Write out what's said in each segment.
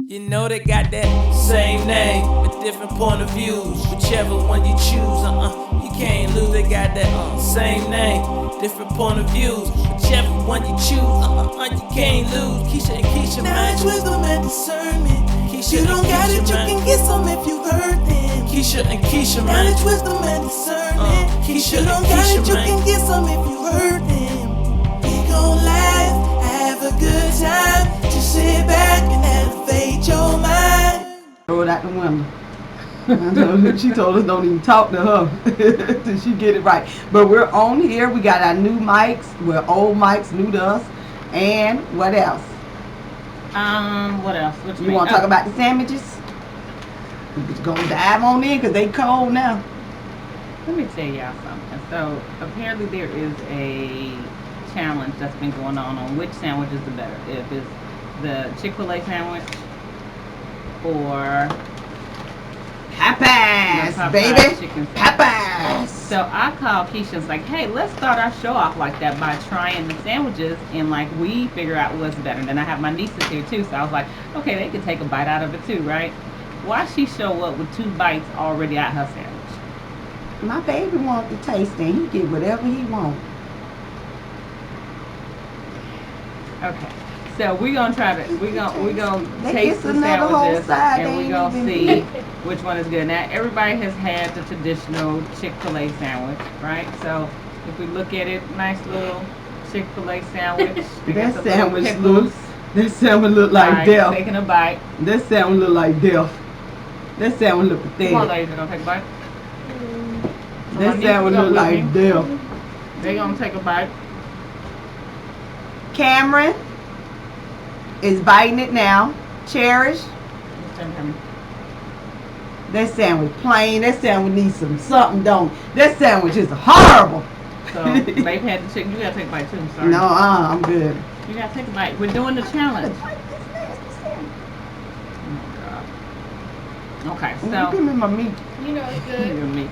You know they got that same name with different point of views. Whichever one you choose, you can't lose. They got that same name, different point of views. Whichever one you choose, you can't lose. Keisha and Keisha, man. Knowledge, wisdom, and discernment. Keisha, you don't got it, you can get some if you heard them. Keisha and Keisha, man. Knowledge, wisdom, and discernment. Keisha you don't and got Keisha, it, you man. can get some if you heard them. We gon' laugh, have a good time. Just sit back and elevate your mind. Throw it out the window. She told us don't even talk to her till she get it right. But we're on here. We got our new mics. We're old mics, new to us. And what else? What else? What You want to talk about the sandwiches? We're just gonna dive on in because they cold now. Let me tell y'all something. So apparently there is a challenge that's been going on which sandwich is the better. If it's the Chick-fil-A sandwich or Popeyes, baby. Popeyes. So I called Keisha and was like, hey, let's start our show off like that by trying the sandwiches and like we figure out what's better. And then I have my nieces here too, so I was like, okay, they could take a bite out of it too, right? Why she show up with 2 bites already out her sandwich? My baby wants to taste and he get whatever he wants. Okay. So we're gonna try to we're gonna taste the sandwiches and we're gonna see which one is good. Now everybody has had the traditional Chick-fil-A sandwich, right? So if we look at it, nice little Chick-fil-A sandwich. That sandwich look like death. Taking a bite. That sandwich look like death. That sandwich look pathetic. Come on, ladies, they're gonna take a bite. That sandwich look like death. They're gonna take a bite. Cameron is biting it now. Cherish. That sandwich plain. That sandwich needs something, don't it? That sandwich is horrible. So they've had the chicken. You gotta take a bite too. I'm sorry. No, I'm good. You gotta take a bite. We're doing the challenge. Oh God. Okay, so give me my meat. You know it's good. meat.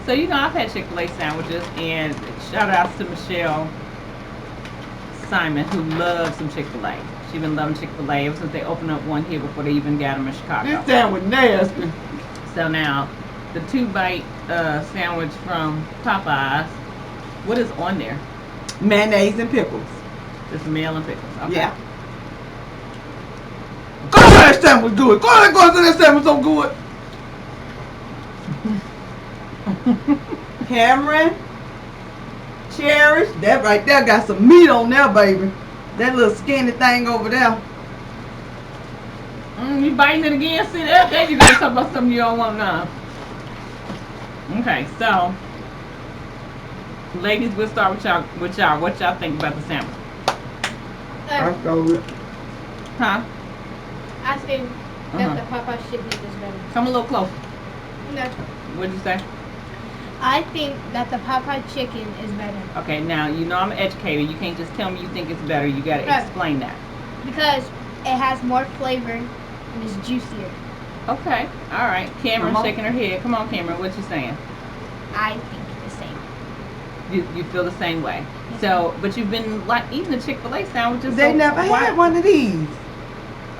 So I've had Chick-fil-A sandwiches, and shout outs to Michelle Simon who loves some Chick-fil-A. She's been loving Chick-fil-A ever since they opened up one here before they even got them in Chicago. This sandwich nasty. So now, the 2-bite sandwich from Popeyes, what is on there? Mayonnaise and pickles. Just mayo and pickles. Okay. Yeah. God, that sandwich good. God, that sandwich so good. Cameron, Cherish, that right there got some meat on there, baby. That little skinny thing over there. You biting it again? See that? There you go. Talk about something you don't want now. Okay, so ladies, we'll start with y'all. What y'all think about the sandwich? Let's go with. Huh? I think that the Popeye chicken is better. Come a little closer. No. What'd you say? I think that the Popeye chicken is better. Okay, now I'm an educator. You can't just tell me you think it's better. You gotta explain that. Because it has more flavor and it's juicier. Okay, all right. Cameron shaking her head. Come on, Cameron. What you saying? I think the same. You feel the same way. So, but you've been like eating the Chick-fil-A sandwiches. They so never had one of these.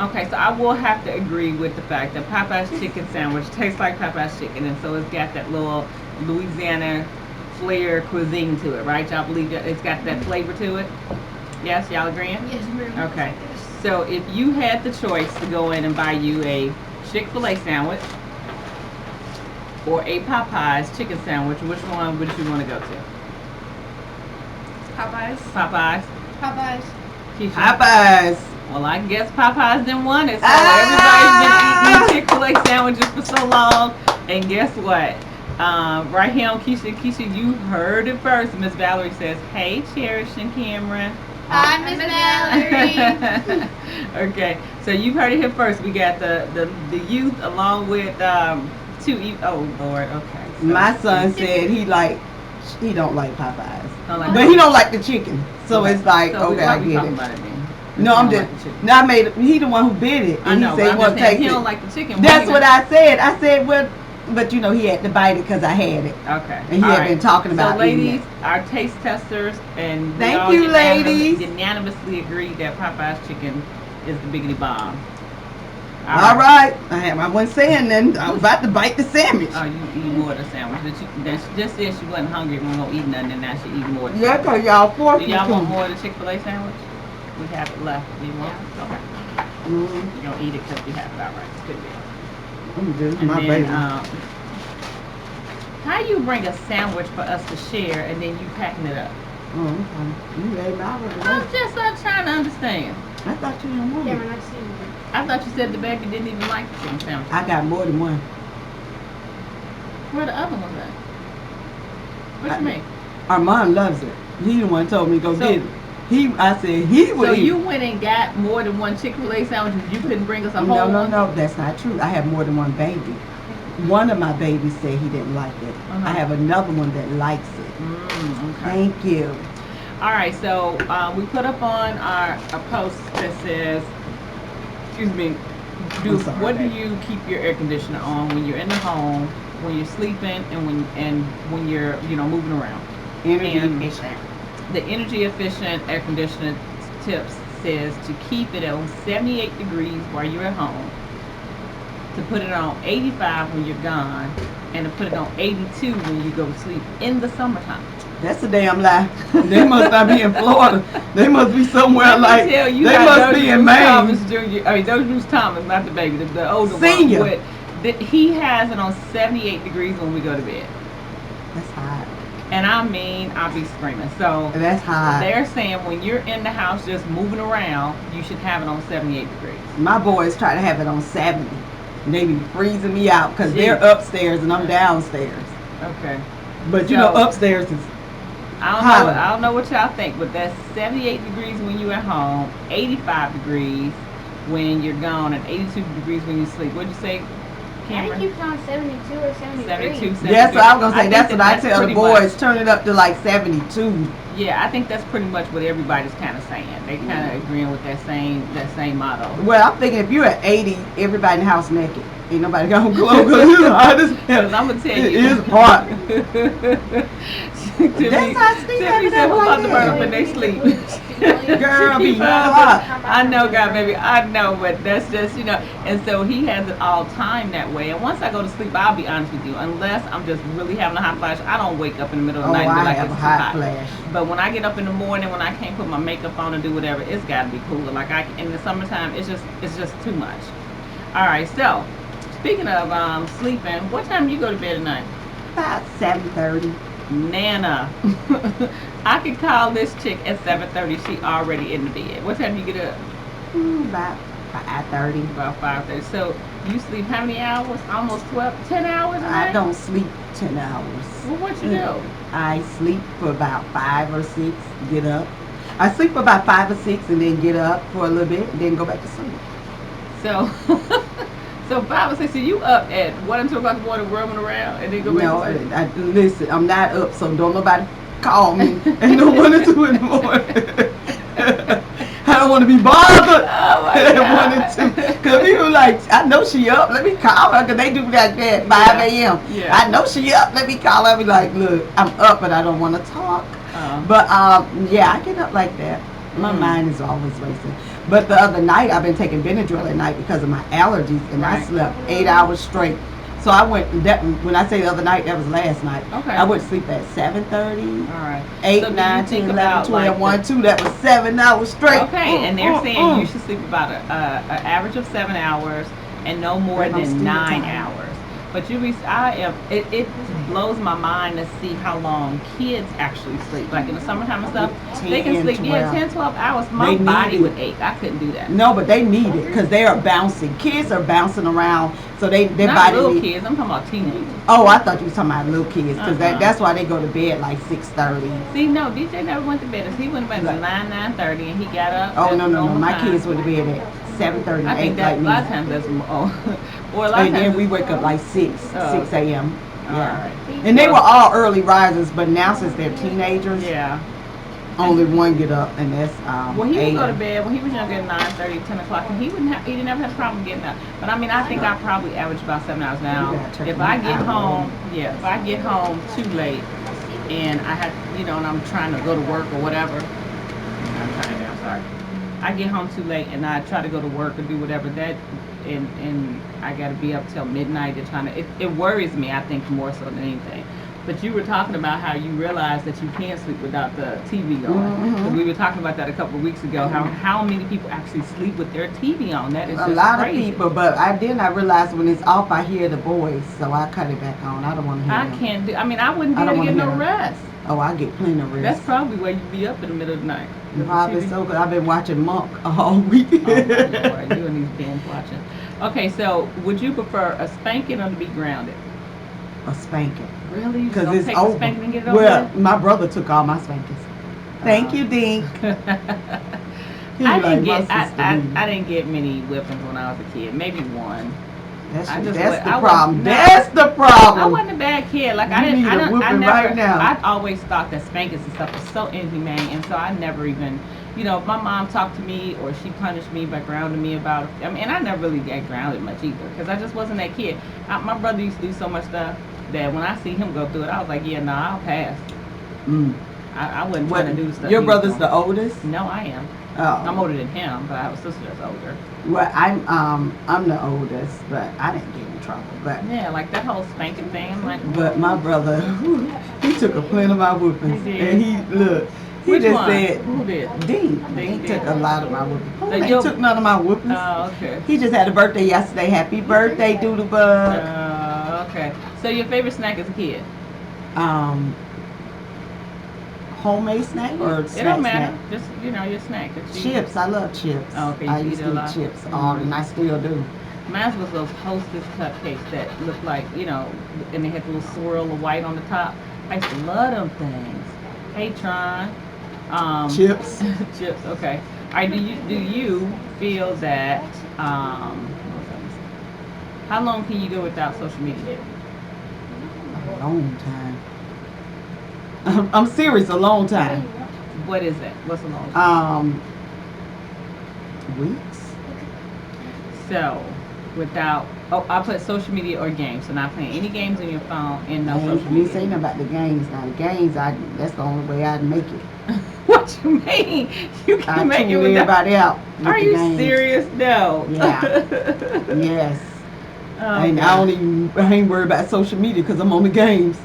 Okay, so I will have to agree with the fact that Popeye's chicken sandwich tastes like Popeye's chicken, and so it's got that little Louisiana flair cuisine to it, right? Y'all believe that it's got that flavor to it? Yes, y'all agreeing? Yes, ma'am. Okay. So if you had the choice to go in and buy you a Chick-fil-A sandwich or a Popeye's chicken sandwich, which one would you want to go to? Popeyes. Popeyes? Popeyes. Keisha? Popeyes. Well, I guess Popeyes didn't want it. So everybody's been eating Chick-fil-A sandwiches for so long. And guess what? Right here on Keisha, you heard it first. Miss Valerie says, hey, Cherish and Cameron. Hi, Miss Valerie. Okay, so you've heard it here first. We got the youth along with oh, Lord, okay. So, My son said he don't like Popeyes. like but he don't like the chicken. So okay. it's like, so okay, I get it. About it then? No, I'm just. Now I made. He the one who bid it, and I know, he said he won't take he it. don't like the chicken. That's what I said. I said, well, but he had to bite it because I had it. Okay. And he had been talking about. So, ladies, our taste testers, and we thank all you, ladies. Unanimously agreed that Popeye's chicken is the biggity bomb. All right. I wasn't saying nothing. I was about to bite the sandwich. Oh, you eat more of the sandwich. She just said she wasn't hungry and wasn't gonna eat nothing, and now she eat more. Of the Yeah, sandwich. cause y'all forced Do me y'all to. want more of the Chick-fil-A sandwich? We have it left. Do you want? Okay. Mm-hmm. You're gonna eat it because we have it. All right. Good deal. This is And my then, baby. how you bring a sandwich for us to share and then you packing it up? Oh, okay. You ate my I'm just trying to understand. I thought you didn't want Yeah, it. we're not seeing it. I thought you said the baby didn't even like the chicken sandwich. I got more than one. Where the other one's at? What you mean? Armand loves it. He the one told me to go So- get it. I said he would So eat you it. went and got more than one Chick-fil-A sandwich and you couldn't bring us a whole one? No, that's not true. I have more than one baby. One of my babies said he didn't like it. Uh-huh. I have another one that likes it. Okay. Thank you. All right, so we put up on a post that says, excuse me, I'm sorry, what do babe. you keep your air conditioner on when you're in the home, when you're sleeping, and when you're moving around? Energy And efficient. the energy efficient air conditioner tips says to keep it on 78 degrees while you're at home, to put it on 85 when you're gone, and to put it on 82 when you go to sleep in the summertime. That's a damn lie. They must not be in Florida. They must be somewhere Let me tell they you how must be Dozier in Bruce Maine. Thomas Jr. I mean, Dozier Bruce Thomas, not the baby, the older Senior. one. He has it on 78 degrees when we go to bed. That's hot. And I mean, I'll be screaming. So That's hot. they're saying when you're in the house just moving around, you should have it on 78 degrees. My boys try to have it on 70. And they be freezing me out because they're Jeez. upstairs and I'm downstairs. Okay. But you So- know, upstairs is I don't know what y'all think, but that's 78 degrees when you're at home, 85 degrees when you're gone, and 82 degrees when you sleep. What'd you say, I Cameron? think you on 72 or 73. 72, 73. Yes, I was gonna say think that's what I tell the pretty boys. much- Turn it up to like 72. Yeah, I think that's pretty much what everybody's kind of saying. They kind of agreeing with that same motto. Well, I'm thinking if you're at 80, everybody in the house naked. Ain't nobody gonna glow because it's hot as hell. Because I'm gonna tell It you, is hot. Tiffany not Steve having said, that "We're about to like burn that." up in they sleep." Girl, She be keep on- hot. I know, God, baby, I know, but that's just And so he has it all time that way. And once I go to sleep, I'll be honest with you, unless I'm just really having a hot flash, I don't wake up in the middle of Oh, the night and I be like, have it's a too hot hot. flash. But when I get up in the morning, when I can't put my makeup on and do whatever, it's got to be cooler. Like in the summertime, it's just too much. All right, so speaking of sleeping, what time do you go to bed at night? About 7:30. Nana, I could call this chick at 7:30. She already in the bed. What time do you get up? About 5:30. About 5:30. So you sleep how many hours? Almost 12, 10 hours a night? I don't sleep 10 hours. Well, what you do? I sleep for about 5 or 6, get up. I sleep for about 5 or 6 and then get up for a little bit and then go back to sleep. So, so 5 or 6. So you up at 1 and 2 o'clock in the morning, roaming around, and then go back No, to sleep? listen, I'm not up, so don't nobody call me. Ain't no 1 or 2 in the morning. I don't want to be bothered Oh my at God. 1 and 2. Because people like, I know she up, let me call her. Because they do that at 5 a.m. Yeah. I know she up, let me call her. I be like, look, I'm up, but I don't want to talk. Uh, But yeah, I get up like that. My mind is always racing. But the other night, I've been taking Benadryl at night because of my allergies, and I Right. slept 8 hours straight. So I went. When I say the other night, that was last night. Okay. I went to sleep at 7:30, all right. 8, So do you 9, think 10, 11, about, 12, like, 1, 2. That was 7 hours straight. Okay, and they're saying you should sleep about an average of 7 hours and no more And I'm than still 9 tired. hours. But it blows my mind to see how long kids actually sleep. Like in the summertime and stuff, they can 10, sleep 12. 10, 12 hours. My They need body it. would ache. I couldn't do that. No, but they need it because they are bouncing. Kids are bouncing around, so their Not body little need- kids. I'm talking about teenagers. Oh, I thought you were talking about little kids because Uh-uh. that's why they go to bed like 6:30. See, no, DJ never went to bed. He went to bed at Like- 9:30, and he got up. Oh at no. normal My time. kids went to bed at 7:30, I think 8 that like a lot of me. times that's more. Or a lot of And times then we it's- wake up like 6 Oh. a.m. All Yeah. right. And they were all early risers, but now since they're teenagers, Yeah. only one get up, and that's Well, he would go to Aiden. bed when he was younger at 9:30, 10 o'clock, and he didn't ever have a problem getting up. But I mean, I think I probably average about 7 hours now. You gotta check If me I get out. home, if I get home too late, and I have, and I'm trying to go to work or whatever, I'm sorry. I get home too late and I try to go to work or do whatever that, and I got to be up till midnight to trying to. It worries me. I think more so than anything. But you were talking about how you realize that you can't sleep without the TV on. 'Cause we were talking about that a couple of weeks ago. How many people actually sleep with their TV on? That is A just lot crazy. of people, but I realized when it's off, I hear the voice, so I cut it back on. I don't want to hear I them. can't do. I mean, I wouldn't be I able don't to get wanna no hear rest. Oh, I get plenty of That's rest. probably why you be up in the middle of the night. With the Probably TV. so good. I've been watching Monk all week. Oh, my Lord, you and these binge watching. Okay, so would you prefer a spanking or to be grounded? A spanking. Really? You just Because don't it's take over. a spanking and get it over Well, with? my brother took all my spankings. Thank you, Dink. He I like didn't my get sister Dee. I didn't get many whippings when I was a kid. Maybe one. That's I just the I problem. wasn't- That's the I problem. wasn't a bad kid. Like You I didn't. need I a don't. I whipping never. right now. I always thought that spankings and stuff was so inhumane, and so I never even. You know, if my mom talked to me or she punished me by grounding me about. I mean, and I never really got grounded much either because I just wasn't that kid. My brother used to do so much stuff that when I see him go through it, I was like, yeah, nah, I'll pass. Mm. I wasn't What, trying to do stuff. your he was brother's doing. the oldest? No, I am. Oh. I'm older than him, but I have a sister that's older. Well, I'm the oldest, but I didn't get in trouble. But Yeah, like that whole spanking thing. I'm like, but my brother, he took a plenty of my whoopings, He did. and he which just one? said, Who did? Dean Dink took did. a lot of my whoopings. Oh, Like he your- took none of my whoopings. Oh, okay. He just had a birthday yesterday. Happy birthday, Doodlebug. Okay. So your favorite snack as a kid? Homemade snack or It snack don't matter. snack? Just your snack. That you- Chips. I love chips. Oh, okay, I you used eat to a eat lot? chips all, and I still do. Mine was those Hostess cupcakes that looked like, and they had the little swirl of white on the top. I used to love them things. Hey, Tron. Chips. Chips. Okay. All right. Do you feel that? How long can you go without social media? A long time. I'm serious. A long time. What is that? What's a long time? Weeks. So, without I put social media or games. So not playing any games on your phone and no social You media. say nothing about the games. Now the games, that's the only way I'd make it. What you mean? You I can make it tune without. everybody out. With Are the you games. serious? No. Yeah. Yes. And Okay. I ain't worried about social media because I'm on the games.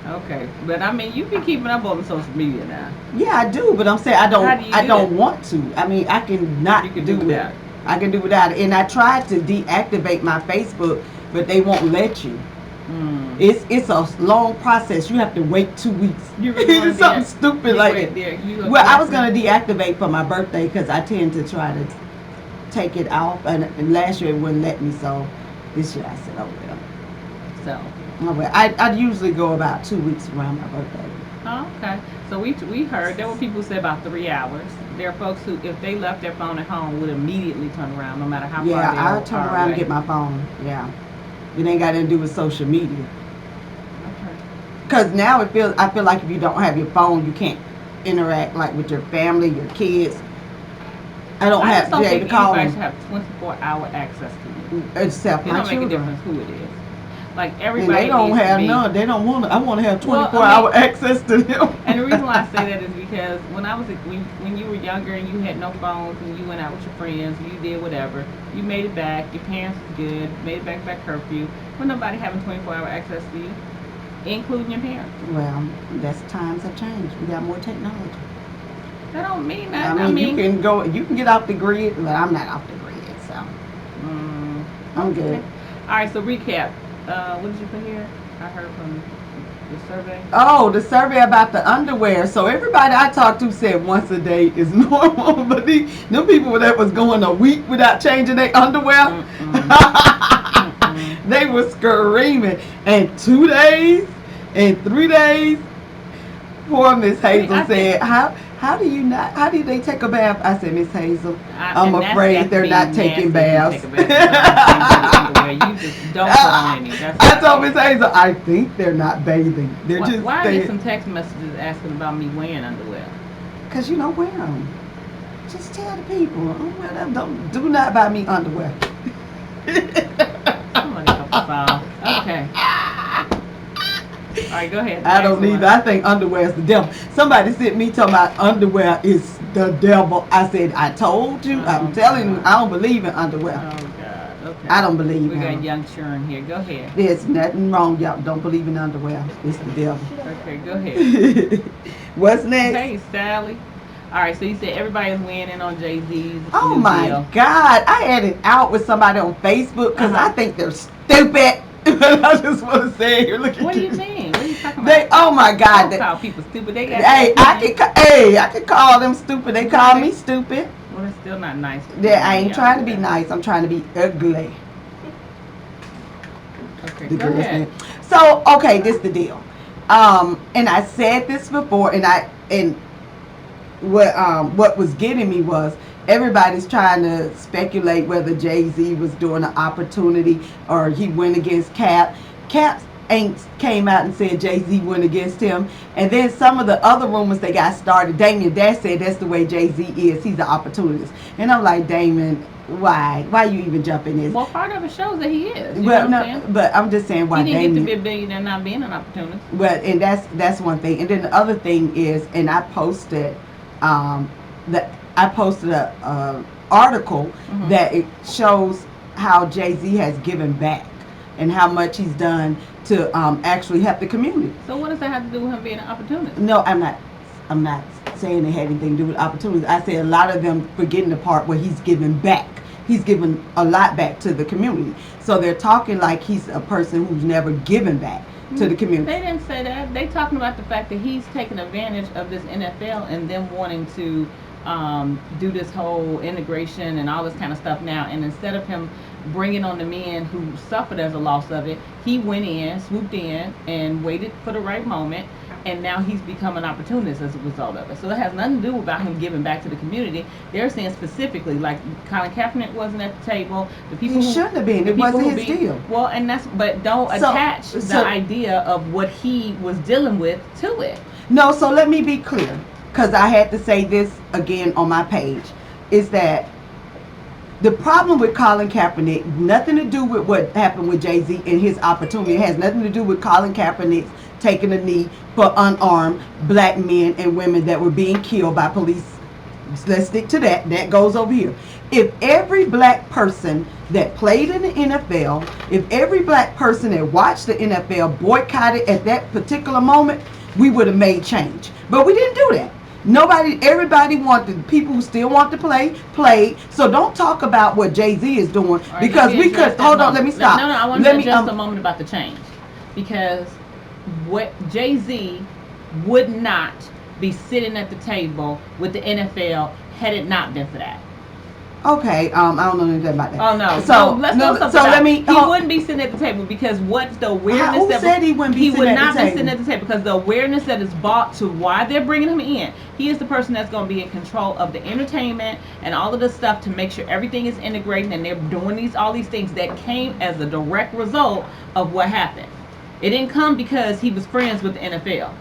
Okay, but I mean, you be keeping up on the social media now. Yeah, I do, but I'm saying How do you I do don't it? want to. I mean, I can not You can do do it. without it. I can do without it. And I tried to deactivate my Facebook, but they won't let you. Mm. It's a long process. You have to wait 2 weeks. You really wanna It's something de- stupid you like wait that. there. Well, I was gonna deactivate for my birthday because I tend to try to take it off, and last year it wouldn't let me. So this year I said, oh well. So. Oh well. I'd usually go about 2 weeks around my birthday. Oh, okay. So we heard there were people who said about 3 hours. There are folks who, if they left their phone at home, would immediately turn around, no matter how far Yeah, they I'll are turn far around and away. get my phone. Yeah, it ain't got nothing to do with social media. Okay. Cause now I feel like if you don't have your phone, you can't interact like with your family, your kids. I don't I have just don't to be able think to call anybody should them have 24-hour access to you. except It my don't make a children. difference who it is. Like And everybody they don't needs to have be, none. They don't want to. I want to have 24 Well, I hour mean- access to them. And the reason why I say that is because when I was when you were younger and you had no phones and you went out with your friends and you did whatever, you made it back. Your parents was good, made it back curfew. But nobody having 24-hour access to you, including your parents. Well, that's times have changed. We got more technology. That don't mean that. I mean, you can get off the grid, but I'm not off the grid, so I'm good. All right, so recap. What did you put here? I heard from the survey. Oh, the survey about the underwear. So everybody I talked to said once a day is normal, but them people that was going a week without changing their underwear, they were screaming. And 2 days and 3 days. Poor Miss Hazel said, how do they take a bath? I said, Miss Hazel, I'm And that's afraid got to they're be not nasty taking if baths. you take a bath without changing underwear. You just don't put on any. I told Miss Hazel, I think they're not bathing. They're just Why I staying. get some text messages asking about me wearing underwear? Because you don't wear them. Just tell the people. Do not buy me underwear. Somebody help us out. Okay. right, go ahead. I don't Next either. one. I think underwear is the devil. Somebody sent me talking about underwear is the devil. I said, I told you. I'm telling you, I don't believe in underwear. Oh God. Okay. I don't believe We in got them. young children here. Go ahead. There's nothing wrong. Y'all don't believe in underwear. It's the devil. Okay, go ahead. What's next? Hey, Sally. All right, so you said everybody's weighing in on Jay-Z's Oh new my deal. God. I had it out with somebody on Facebook because I think they're stupid. I just want to say it here. Look at What do you. you mean? What are you talking They, about? oh my God. Don't They, call people stupid. They got hey, that opinion. I can call them stupid. They call me stupid. Well, it's still not nice. Yeah, I ain't trying to be nice. I'm trying to be ugly. Okay, The go girl's ahead. name. So, okay, this the deal. And I said this before, and what was getting me was everybody's trying to speculate whether Jay-Z was doing an opportunity or he went against Cap. Cap ain't came out and said Jay-Z went against him. And then some of the other rumors that got started, Damien Dash said that's the way Jay-Z is. He's an opportunist. And I'm like, Damien, why? Why you even jump in this? Well, part of it shows that he is. You Well, know what I'm no, saying? but I'm just saying why He didn't Damien. get to be a billionaire not being an opportunist. Well, and that's one thing. And then the other thing is, and I posted that I posted a article that it shows how Jay-Z has given back and how much he's done to actually help the community. So what does that have to do with him being an opportunist? No, I'm not saying it had anything to do with opportunities. I say a lot of them forgetting the part where he's giving back. He's given a lot back to the community. So they're talking like he's a person who's never given back to the community. They didn't say that. They talking about the fact that he's taking advantage of this NFL and them wanting to do this whole integration and all this kind of stuff now. And instead of him bringing on the men who suffered as a loss of it, he went in, swooped in, and waited for the right moment. And now he's become an opportunist as a result of it. So it has nothing to do about him giving back to the community. They're saying specifically, like Colin Kaepernick wasn't at the table. The people He shouldn't have been. It wasn't his deal. Well, and but don't attach the idea of what he was dealing with to it. No, so let me be clear, because I had to say this again on my page, is that the problem with Colin Kaepernick, nothing to do with what happened with Jay-Z and his opportunity. It has nothing to do with Colin Kaepernick taking a knee for unarmed black men and women that were being killed by police. Let's stick to that. That goes over here. If every black person that played in the NFL, if every black person that watched the NFL boycotted at that particular moment, we would have made change. But we didn't do that. Everybody wanted, people who still want to play, played. So don't talk about what Jay-Z is doing, Right, because we could, hold on, let me stop. No, I want to address a moment about the change. Because what Jay-Z would not be sitting at the table with the NFL had it not been for that. Okay, I don't know anything about that. Oh no! So let's go something. So let me. He wouldn't be sitting at the table because what's the awareness? Who said he wouldn't be sitting at the table? He would not be sitting at the table because the awareness that is brought to why they're bringing him in. He is the person that's going to be in control of the entertainment and all of the stuff to make sure everything is integrated, and they're doing all these things that came as a direct result of what happened. It didn't come because he was friends with the NFL.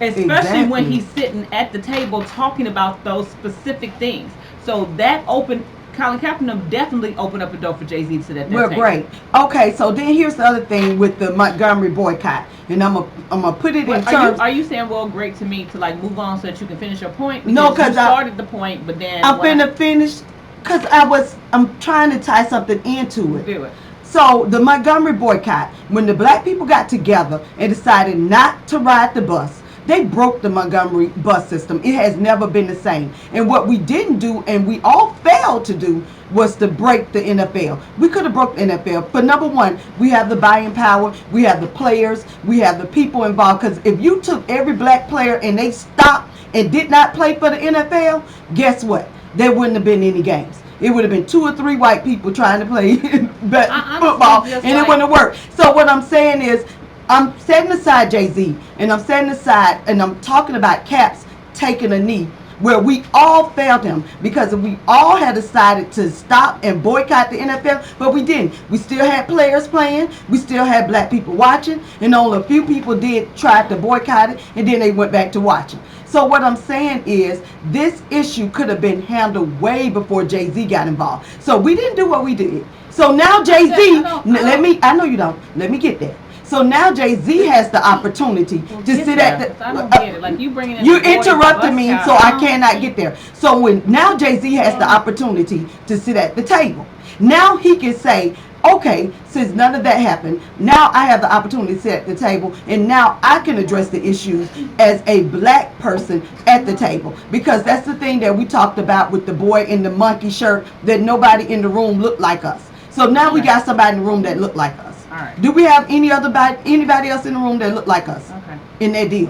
Especially when he's sitting at the table talking about those specific things. So that Colin Kaepernick definitely opened up a door for Jay-Z to sit at that table. Great. Okay, so then here's the other thing with the Montgomery boycott. And I'm gonna put it in terms. Are you saying, well, great to me to like move on so that you can finish your point? No, because you started the point, but then I'm finna finish because I'm trying to tie something into it. Do it. So the Montgomery boycott, when the black people got together and decided not to ride the bus, they broke the Montgomery bus system. It has never been the same. And what we didn't do, and we all failed to do, was to break the NFL. We could have broke the NFL. But number one, we have the buying power. We have the players. We have the people involved. Because if you took every black player and they stopped and did not play for the NFL, guess what? There wouldn't have been any games. It would have been 2 or 3 white people trying to play football, and it wouldn't have worked. So what I'm saying is, I'm setting aside Jay-Z, and I'm setting aside, and I'm talking about Caps taking a knee, where we all failed him, because we all had decided to stop and boycott the NFL, but we didn't. We still had players playing, we still had black people watching, and only a few people did try to boycott it, and then they went back to watching. So what I'm saying is, this issue could have been handled way before Jay-Z got involved. So we didn't do what we did. So now Jay-Z, I know you don't. Let me get that. So now Jay-Z has the opportunity to Get sit there, at the. 'cause I don't get it. Like you bringing in You the boys, interrupted bus me, child. so I cannot get there. So when now Jay-Z has the opportunity to sit at the table, now he can say, okay, since none of that happened, now I have the opportunity to sit at the table, and now I can address the issues as a black person at the table. Because that's the thing that we talked about with the boy in the monkey shirt, that nobody in the room looked like us. So now we got somebody in the room that looked like us. All right. Do we have anybody else in the room that looked like us Okay. in that deal?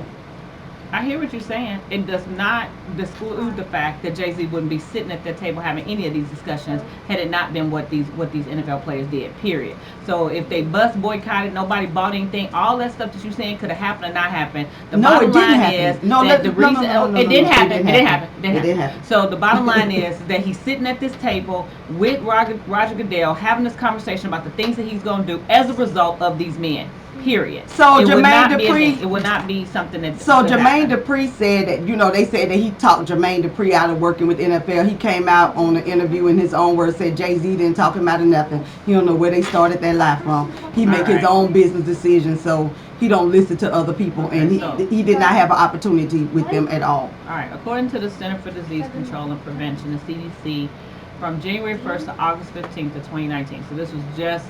I hear what you're saying. It does not exclude the fact that Jay-Z wouldn't be sitting at that table having any of these discussions had it not been what these NFL players did. Period. So if they boycotted, nobody bought anything, all that stuff that you're saying could have happened or not happened. The No, bottom it didn't line happen. is No, that the no, reason it didn't happen. It didn't happen. It didn't happen. So the bottom line is that he's sitting at this table with Roger Goodell having this conversation about the things that he's going to do as a result of these men. Period. So it would Jermaine not be Dupri- it would not be something that. So that Jermaine happened. Dupri said that, they said that he talked Jermaine Dupri out of working with NFL. He came out on the interview in his own words, said Jay-Z didn't talk him out of nothing. He don't know where they started that lie from. He make his own business decisions, so he don't listen to other people, and he did not have an opportunity with them at all. All right. According to the Center for Disease Control and Prevention, the CDC, from January 1st to August 15th of 2019. So this was just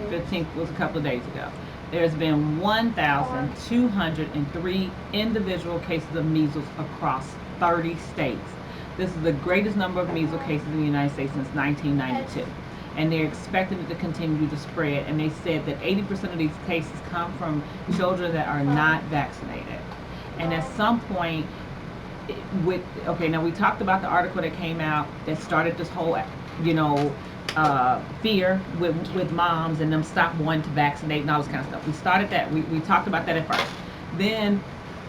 15th was a couple of days ago. There's been 1,203 individual cases of measles across 30 states. This is the greatest number of measles cases in the United States since 1992. And they're expecting it to continue to spread. And they said that 80% of these cases come from children that are not vaccinated. And at some point, now we talked about the article that came out that started this whole, fear with moms and them stop wanting to vaccinate and all this kind of stuff. We started that. We talked about that at first. Then,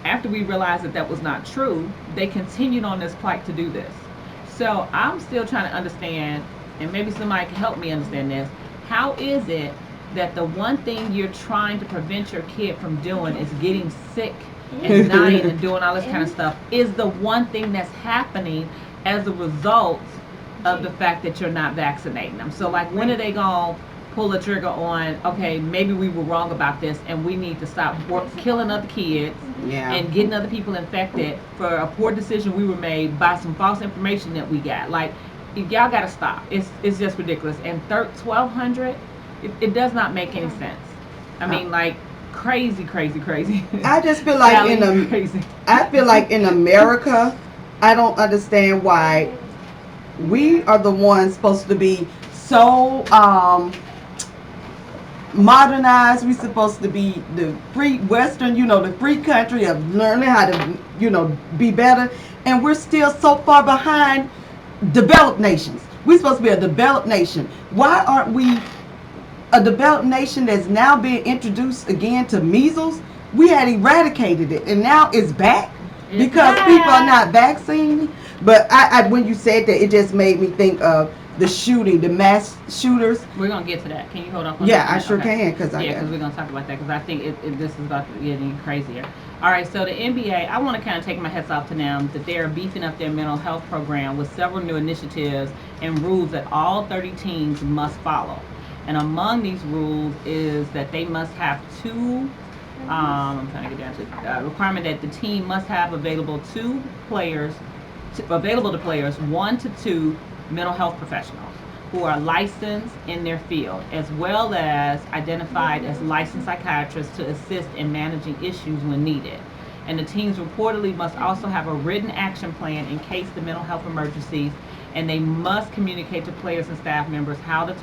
after we realized that was not true, they continued on this plight to do this. So I'm still trying to understand, and maybe somebody can help me understand this. How is it that the one thing you're trying to prevent your kid from doing is getting sick and dying and doing all this kind of stuff is the one thing that's happening as a result of the fact that you're not vaccinating them? So like, when are they going to pull the trigger on, okay, maybe we were wrong about this and we need to stop killing other kids and getting other people infected for a poor decision we were made by some false information that we got? Like, y'all got to stop. It's just ridiculous. And 1,200, it does not make any sense. I mean, like, crazy. I just feel like crazy. I feel like in America, I don't understand why we are the ones supposed to be so modernized. We're supposed to be the free Western, the free country of learning how to, be better. And we're still so far behind developed nations. We're supposed to be a developed nation. Why aren't we a developed nation that's now being introduced again to measles? We had eradicated it, and now it's back because people are not vaccinated. But I when you said that, it just made me think of the mass shooters. We're gonna get to that. Can you hold on? Yeah, I sure can, because we're gonna talk about that, because I think this is about to get even crazier. All right, so the NBA, I want to kind of take my hats off to them that they are beefing up their mental health program with several new initiatives and rules that all 30 teams must follow. And among these rules is that they must have two. I'm trying to get down to requirement that the team must have available to players 1 to 2 mental health professionals who are licensed in their field, as well as identified as licensed psychiatrists to assist in managing issues when needed. And the teams reportedly must also have a written action plan in case the mental health emergencies, and they must communicate to players and staff members how the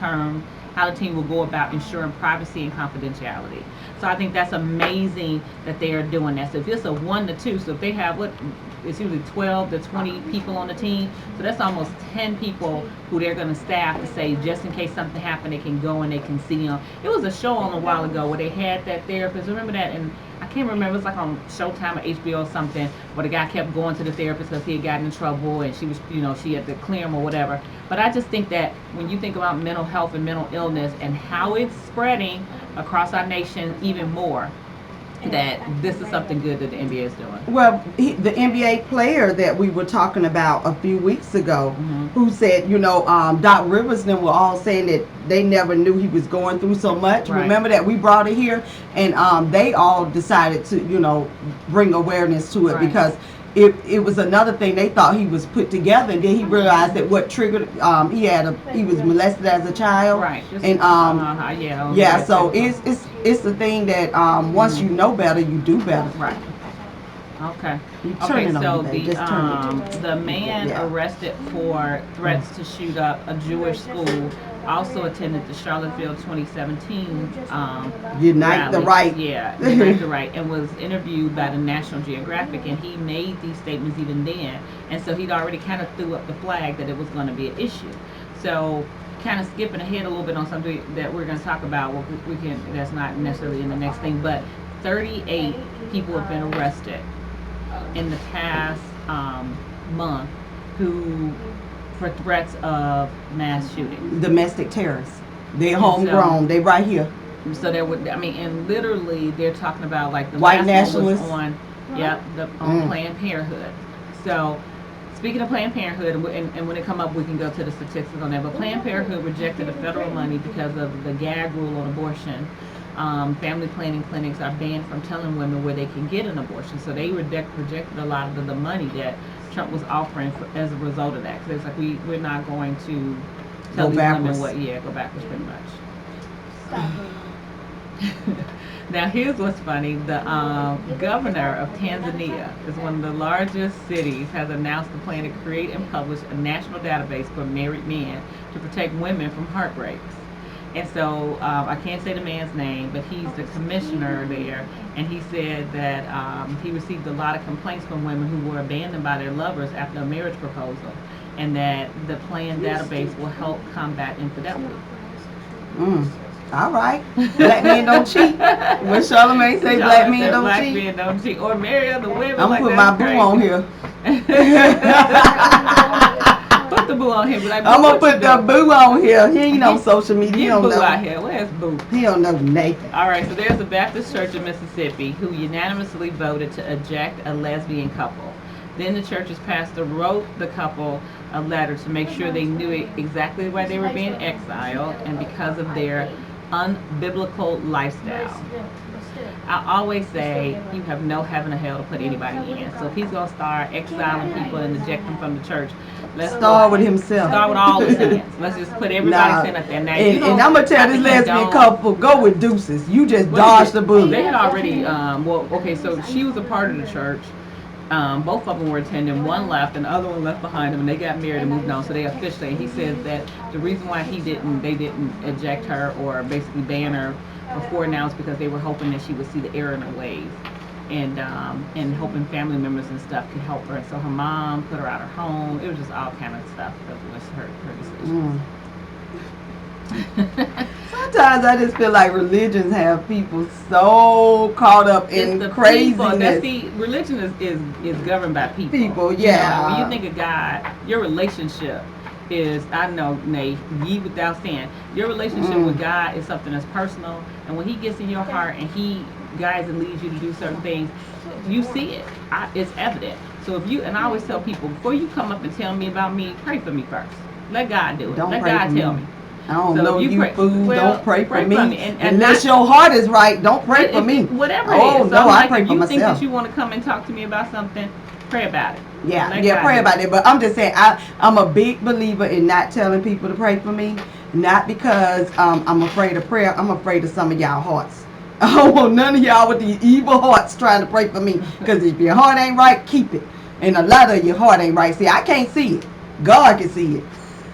team will go about ensuring privacy and confidentiality. So I think that's amazing that they are doing that. So if it's a 1 to 2, so if they have it's usually 12 to 20 people on the team, so that's almost 10 people who they're going to staff to say, just in case something happened, they can go and they can see them. It was a show on a while ago where they had that therapist. Remember that? And I can't remember, it was like on Showtime or HBO or something, where the guy kept going to the therapist because he had gotten in trouble and she was, she had to clear him or whatever. But I just think that when you think about mental health and mental illness and how it's spreading across our nation even more, that this is something good that the NBA is doing. Well, the NBA player that we were talking about a few weeks ago, Mhm. who said, Doc Rivers and them were all saying that they never knew he was going through so much. Right. Remember that we brought it here, and they all decided to, bring awareness to it Right. because it was another thing they thought he was put together, and then he realized that what triggered he was molested as a child, Right. Just, and yeah. so it's the thing that once you know better, you do better. Right. Okay. You turn Okay, it on, so babe. Just turn it. the man Yeah. arrested for threats to shoot up a Jewish school also attended the Charlottesville 2017 Unite the rally. right. Yeah, Unite the Right, and was interviewed by the National Geographic, and he made these statements even then, and so he'd already kind of threw up the flag that it was going to be an issue. So, kind of skipping ahead a little bit on something that we're going to talk about. Well, we can. That's not necessarily in the next thing, but 38 people have been arrested in the past month for threats of mass shootings. Domestic terrorists. They're And homegrown. so- They right here. So there would, I mean, and literally they're talking about like the White last one was nationalists. on Planned Parenthood. So speaking of Planned Parenthood, and when it come up, we can go to the statistics on that. But Planned Parenthood rejected the federal money because of the gag rule on abortion. Family planning clinics are banned from telling women where they can get an abortion. So they rejected a lot of the money that Trump was offering as a result of that. Because it's like we're not going to tell these women go backwards pretty much. Now here's what's funny. The governor of Tanzania is one of the largest cities, has announced the plan to create and publish a national database for married men to protect women from heartbreaks. And so I can't say the man's name, but he's the commissioner there, and he said that he received a lot of complaints from women who were abandoned by their lovers after a marriage proposal, and that the planned database will help combat infidelity. All right. Black men don't cheat. When Charlamagne say black men don't Black cheat, men don't cheat, or marry other women. I'm like put that's my boo crazy. on here. Put the boo on here. Be like, I'm gonna "Boo, what put you the doing? boo on here. He ain't on social media. He Get don't boo out know. here. Where's boo? He don't know Nathan. All right, so there's a Baptist church in Mississippi who unanimously voted to eject a lesbian couple. Then the church's pastor wrote the couple a letter to make sure they knew exactly why they were being exiled and because of their unbiblical lifestyle. I always say you have no heaven or hell to put anybody in. So if he's gonna start exiling people and eject them from the church, let's Start with himself. Start with all the sins. Let's just put everybody's sin up there. Now, and I'm gonna tell this lesbian couple, go with deuces. You just dodged the bullet. They had already, so she was a part of the church. Both of them were attending. One left, and the other one left behind them, and they got married and moved on. So they officially, and he says that the reason why they didn't eject her or basically ban her before now is because they were hoping that she would see the error in her ways, and hoping family members and stuff could help her. And so her mom put her out of her home. It was just all kind of stuff that was her decision. Sometimes I just feel like religions have people so caught up in craziness. Religion is governed by people. People, yeah. When you think of God, your relationship is, I know, Nate, ye without sin. Your relationship with God is something that's personal, and when He gets in your heart and He guides and leads you to do certain things, you see it. It's evident. So and I always tell people, before you come up and tell me about me, pray for me first. Let God do it. Let God tell me. I don't know you fool. Well, don't pray for me. And unless your heart is right, don't pray for me. Whatever it is. So no, I pray if for you myself. think that you want to come and talk to me about something, pray about it. Pray about it. But I'm just saying, I'm a big believer in not telling people to pray for me. Not because I'm afraid of prayer. I'm afraid of some of y'all hearts. I don't want none of y'all with the evil hearts trying to pray for me. Because if your heart ain't right, keep it. And a lot of your heart ain't right. See, I can't see it. God can see it.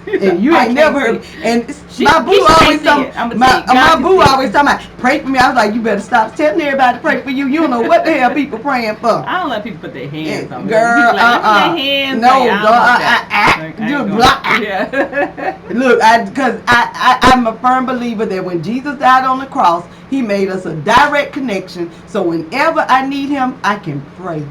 And you ain't never heard. And my boo always talking about, pray for me. I was like, you better stop telling everybody to pray for you. You don't know what the hell people praying for. I don't let people put their hands on me. Girl, their hands. No, Look, because I'm a firm believer that when Jesus died on the cross, He made us a direct connection. So whenever I need Him, I can pray.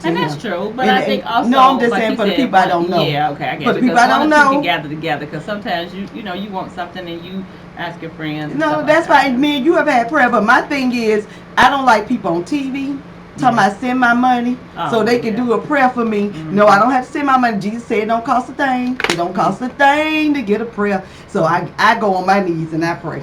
to And him. that's true, but And- I think also, no, I'm just like saying you for the said, people I don't know. Yeah, okay, I get For it. the people Because I one don't or two know. can gather together. Because sometimes you know you want something and you ask your friends. And No, stuff that's like that. fine. Me and you have had prayer, but my thing is, I don't like people on TV talking Yeah. about send my money so Oh, they can yeah. do a prayer for me. Mhm. No, I don't have to send my money. Jesus said it don't cost a thing. It don't cost a thing to get a prayer. So I go on my knees and I pray.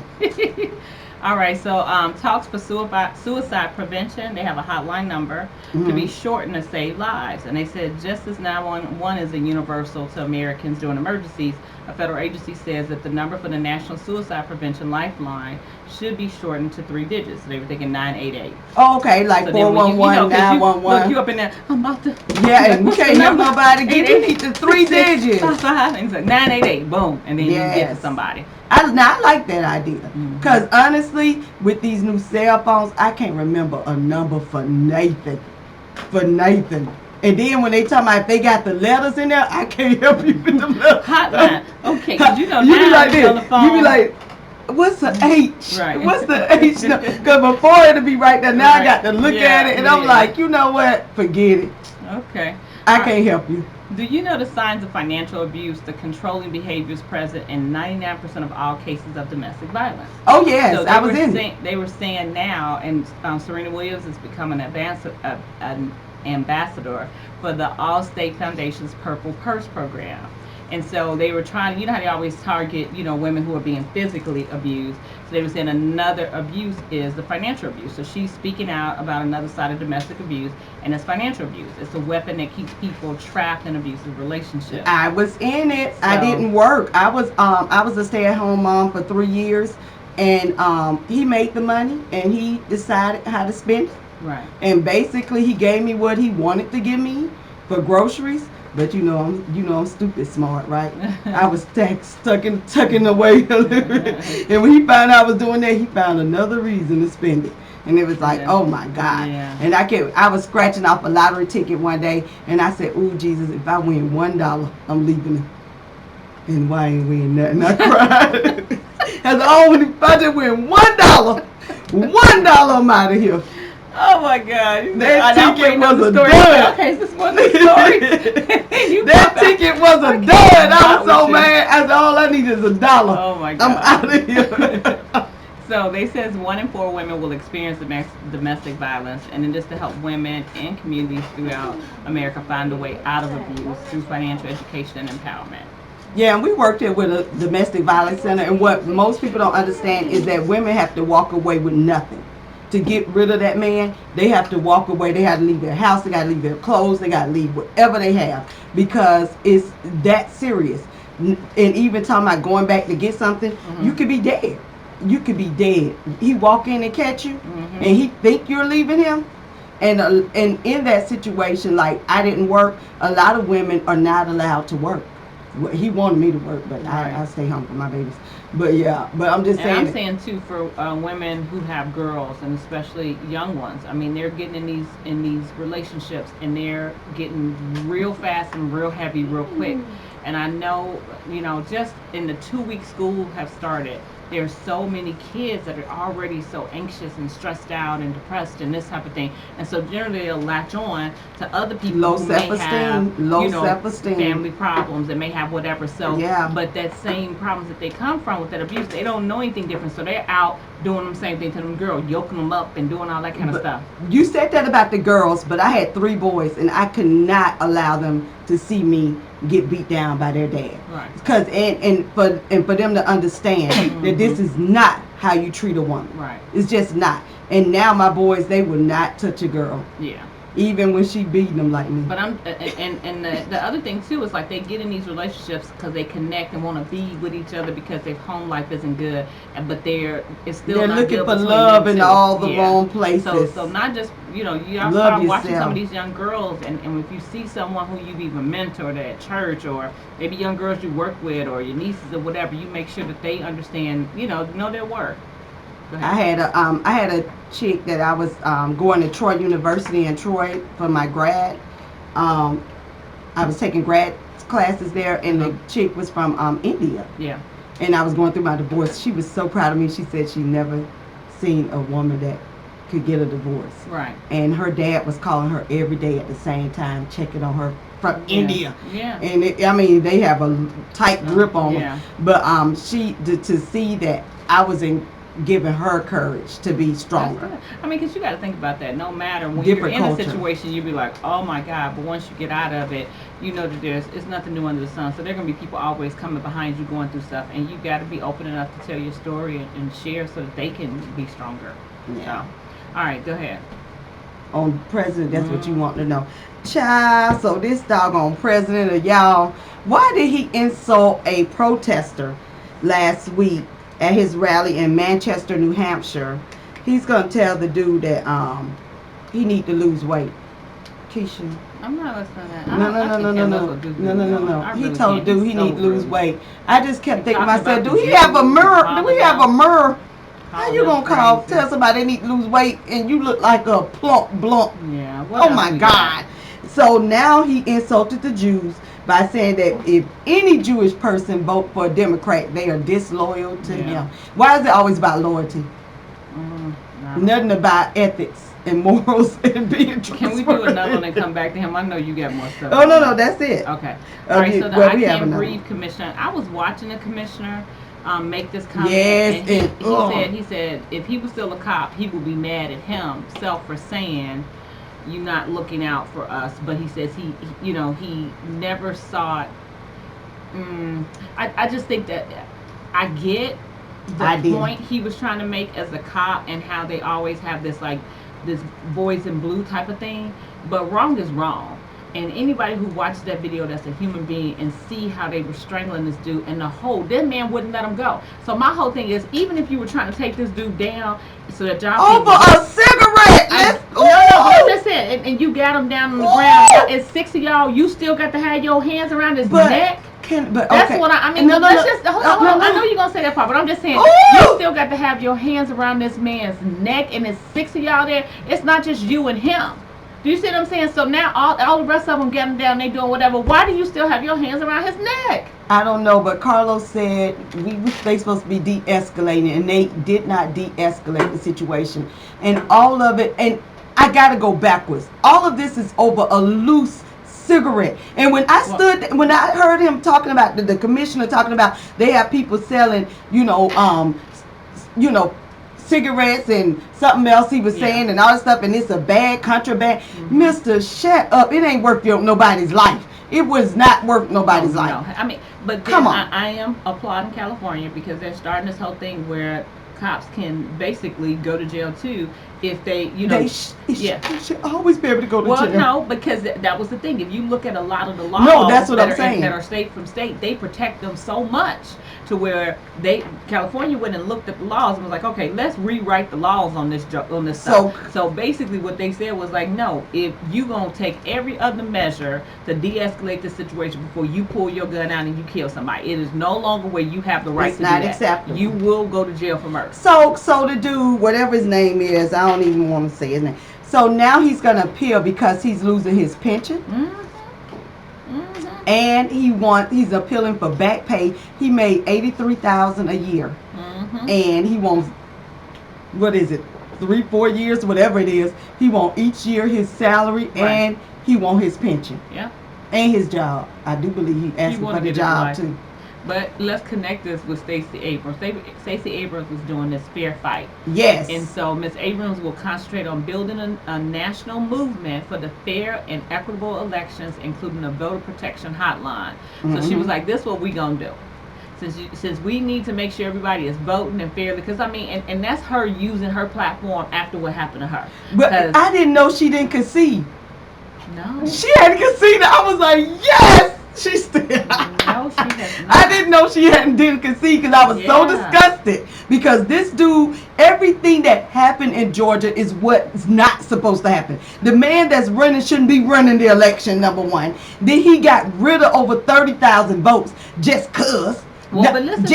All right, so talks for suicide prevention. They have a hotline number to be Mhm. shortened to save lives. And they said just as 911 is a universal to Americans during emergencies, a federal agency says that the number for the National Suicide Prevention Lifeline should be shortened to 3 digits. So they were thinking 988. Oh, okay, like So then when you 411, know, 'cause you, look, 911. you up in there, I'm about to. Yeah, and we what's the can't help number? nobody. Give me 888, the 3 digits. 6655, and it's like 988, boom, and then you get to Yes. somebody. I like that idea. Mhm. Because honestly, with these new cell phones, I can't remember a number for Nathan. For Nathan. And then when they talk about if they got the letters in there, I can't help you with the letters. Hotline. Okay, 'cause you know You be now like you this. on the phone. You be like, what's the H? Right. What's the H? Because before it'd be right there. Now I got to look Yeah, at it and I'm yeah. like, you know what? Forget it. Okay. I All right. can't help you. Do you know the signs of financial abuse, the controlling behaviors present in 99% of all cases of domestic violence? Oh yes, So I was in it. They were saying now, and Serena Williams is becoming an ambassador for the Allstate Foundation's Purple Purse program. And so they were trying, you know how they always target, women who are being physically abused. So they were saying another abuse is the financial abuse. So she's speaking out about another side of domestic abuse, and it's financial abuse. It's a weapon that keeps people trapped in abusive relationships. I was in it. I So- didn't work. I was a stay-at-home mom for 3 years, and he made the money and he decided how to spend it. Right. And basically, he gave me what he wanted to give me for groceries. But I'm stupid smart, right? I was tucking away a little bit. And when he found out I was doing that, he found another reason to spend it. And it was like, Yeah. oh my God. Yeah. And I was scratching off a lottery ticket one day, and I said, ooh, Jesus, if I win $1, I'm leaving it. And why ain't win nothing? I cried. I said, oh, if I just win $1, I'm out of here. Oh my God! That I'm ticket waiting on was the a story. dud. Okay, is this one of the stories? You That pop out. ticket was a Okay, dud. I not was so with you. mad. I said, all I need is $1. Oh my I'm God! out of here. So they says 1 in 4 women will experience domestic violence, and then just to help women and communities throughout America find a way out of abuse through financial education and empowerment. Yeah, and we worked here with a domestic violence center, and what most people don't understand is that women have to walk away with nothing. To get rid of that man, they have to walk away. They have to leave their house. They got to leave their clothes. They got to leave whatever they have because it's that serious. And even talking about going back to get something, you could be dead. You could be dead. He walk in and catch you, and he think you're leaving him. And in that situation, like I didn't work, a lot of women are not allowed to work. He wanted me to work, but I stay home for my babies. But yeah, but I'm just And saying. I'm saying too for women who have girls and especially young ones. I mean, they're getting in these relationships and they're getting real fast and real heavy real quick. And I know, just in the 2 week school have started, there's so many kids that are already so anxious and stressed out and depressed and this type of thing. And so generally they'll latch on to other people Low who may self-esteem, have, low self-esteem. family problems that may have whatever. So, Yeah. but that same problems that they come from with that abuse, they don't know anything different. So they're out doing the same thing to them girls, yoking them up and doing all that kind of stuff. You said that about the girls, but I had 3 boys, and I could not allow them to see me get beat down by their dad. Right. Because and for them to understand that this is not how you treat a woman. Right. It's just not. And now my boys, they will not touch a girl, Yeah. even when she beating them like me. But the other thing too is like they get in these relationships because they connect and want to be with each other because their home life isn't good, it's still They're not looking good for between love them in two. all the Yeah. wrong places. So not just you Love start watching yourself. some of these young girls and if you see someone who you've even mentored at church or maybe young girls you work with or your nieces or whatever, you make sure that they understand know their worth. Go ahead. I had a chick that I was going to Troy University in Troy for my grad. I was taking grad classes there, and the chick was from India. Yeah. And I was going through my divorce. She was so proud of me. She said she never seen a woman that could get a divorce. Right. And her dad was calling her every day at the same time, checking on her from India. Yeah. And I mean, they have a tight grip on Yeah. her. But she to see that I was giving her courage to be stronger. That's good. I mean, because you got to think about that. No matter when Different you're in culture. a situation, you'll be like, oh my God. But once you get out of it, you know that it's nothing new under the sun. So there are going to be people always coming behind you going through stuff. And you got to be open enough to tell your story and share so that they can be stronger. Yeah. So, all right, go ahead. On president, that's what you want to know. Child, so this doggone president of y'all, why did he insult a protester last week at his rally in Manchester, New Hampshire? He's gonna tell the dude that he need to lose weight. Keisha. I'm not listening to that. No. He told the dude he need to lose weight. I just kept thinking to talking myself, about do the he have a Jews, mirror? calling Do we have a them- mirror? How you gonna Crazy. tell somebody they need to lose weight and you look like a plump blunt? Yeah. What Oh else my we God. So now he insulted the Jews by saying that if any Jewish person vote for a Democrat, they are disloyal to Yeah. him. Why is it always about loyalty? No. Nothing about ethics and morals and being trustworthy. Can we do another one and come back to him? I know you got more stuff. Oh, no, that's it. Okay. All right, so the well, I we have Can't another Breathe commissioner. I was watching the commissioner make this comment. Yes, and he said if he was still a cop, he would be mad at himself for saying you're not looking out for us. But he says he never saw it. I just think that I get the point he was trying to make as a cop and how they always have this boys in blue type of thing. But wrong is wrong. And anybody who watches that video that's a human being and see how they were strangling this dude and that man wouldn't let him go. So my whole thing is, even if you were trying to take this dude down so that y'all over a cigarette. I'm just saying, and you got him down on the ground. It's 6 of y'all. You still got to have your hands around his neck. That's what I mean. Hold on. I know you're gonna say that part, but I'm just saying you still got to have your hands around this man's neck, and it's 6 of y'all there. It's not just you and him. Do you see what I'm saying? So now all the rest of them getting down, they doing whatever. Why do you still have your hands around his neck? I don't know, but Carlos said they supposed to be de-escalating, and they did not de-escalate the situation. And all of it, and I got to go backwards. All of this is over a loose cigarette. And when I heard him talking about the commissioner talking about they have people selling, cigarettes and something else he was saying and all this stuff, and it's a bad contraband. Mister, shut up. It ain't worth nobody's life. It was not worth nobody's life. No. I mean, but Come on. I am applauding California because they're starting this whole thing where cops can basically go to jail too if they should always be able to go to jail. Well, no, because that was the thing. If you look at a lot of the laws that's what I'm saying. that are state from state, they protect them so much to where California went and looked at the laws and was like, okay, let's rewrite the laws on this stuff. So basically what they said was like, no, if you gonna take every other measure to de-escalate the situation before you pull your gun out and you kill somebody, it is no longer where you have the right to do that. It's not acceptable. You will go to jail for murder. So the dude, whatever his name is, I don't even want to say his name. So now he's gonna appeal because he's losing his pension. And he's appealing for back pay. He made $83,000 a year, and he wants, what is it, 3-4 years, whatever it is. He wants each year his salary, and he wants his pension, and his job. I do believe he asked for the job too. But let's connect this with Stacey Abrams. Stacey Abrams was doing this fair fight. Yes. And so Ms. Abrams will concentrate on building a national movement for the fair and equitable elections, including a voter protection hotline. So she was like, this is what we going to do. Since we need to make sure everybody is voting and fairly, because I mean, and that's her using her platform after what happened to her. But I didn't know she didn't concede. No. She hadn't conceded. I was like, yes! She still. No, she has not. I didn't know she didn't concede because I was so disgusted. Because this dude, everything that happened in Georgia is what's not supposed to happen. The man that's running shouldn't be running the election, number one. Then he got rid of over 30,000 votes just cuz. Well, but listen,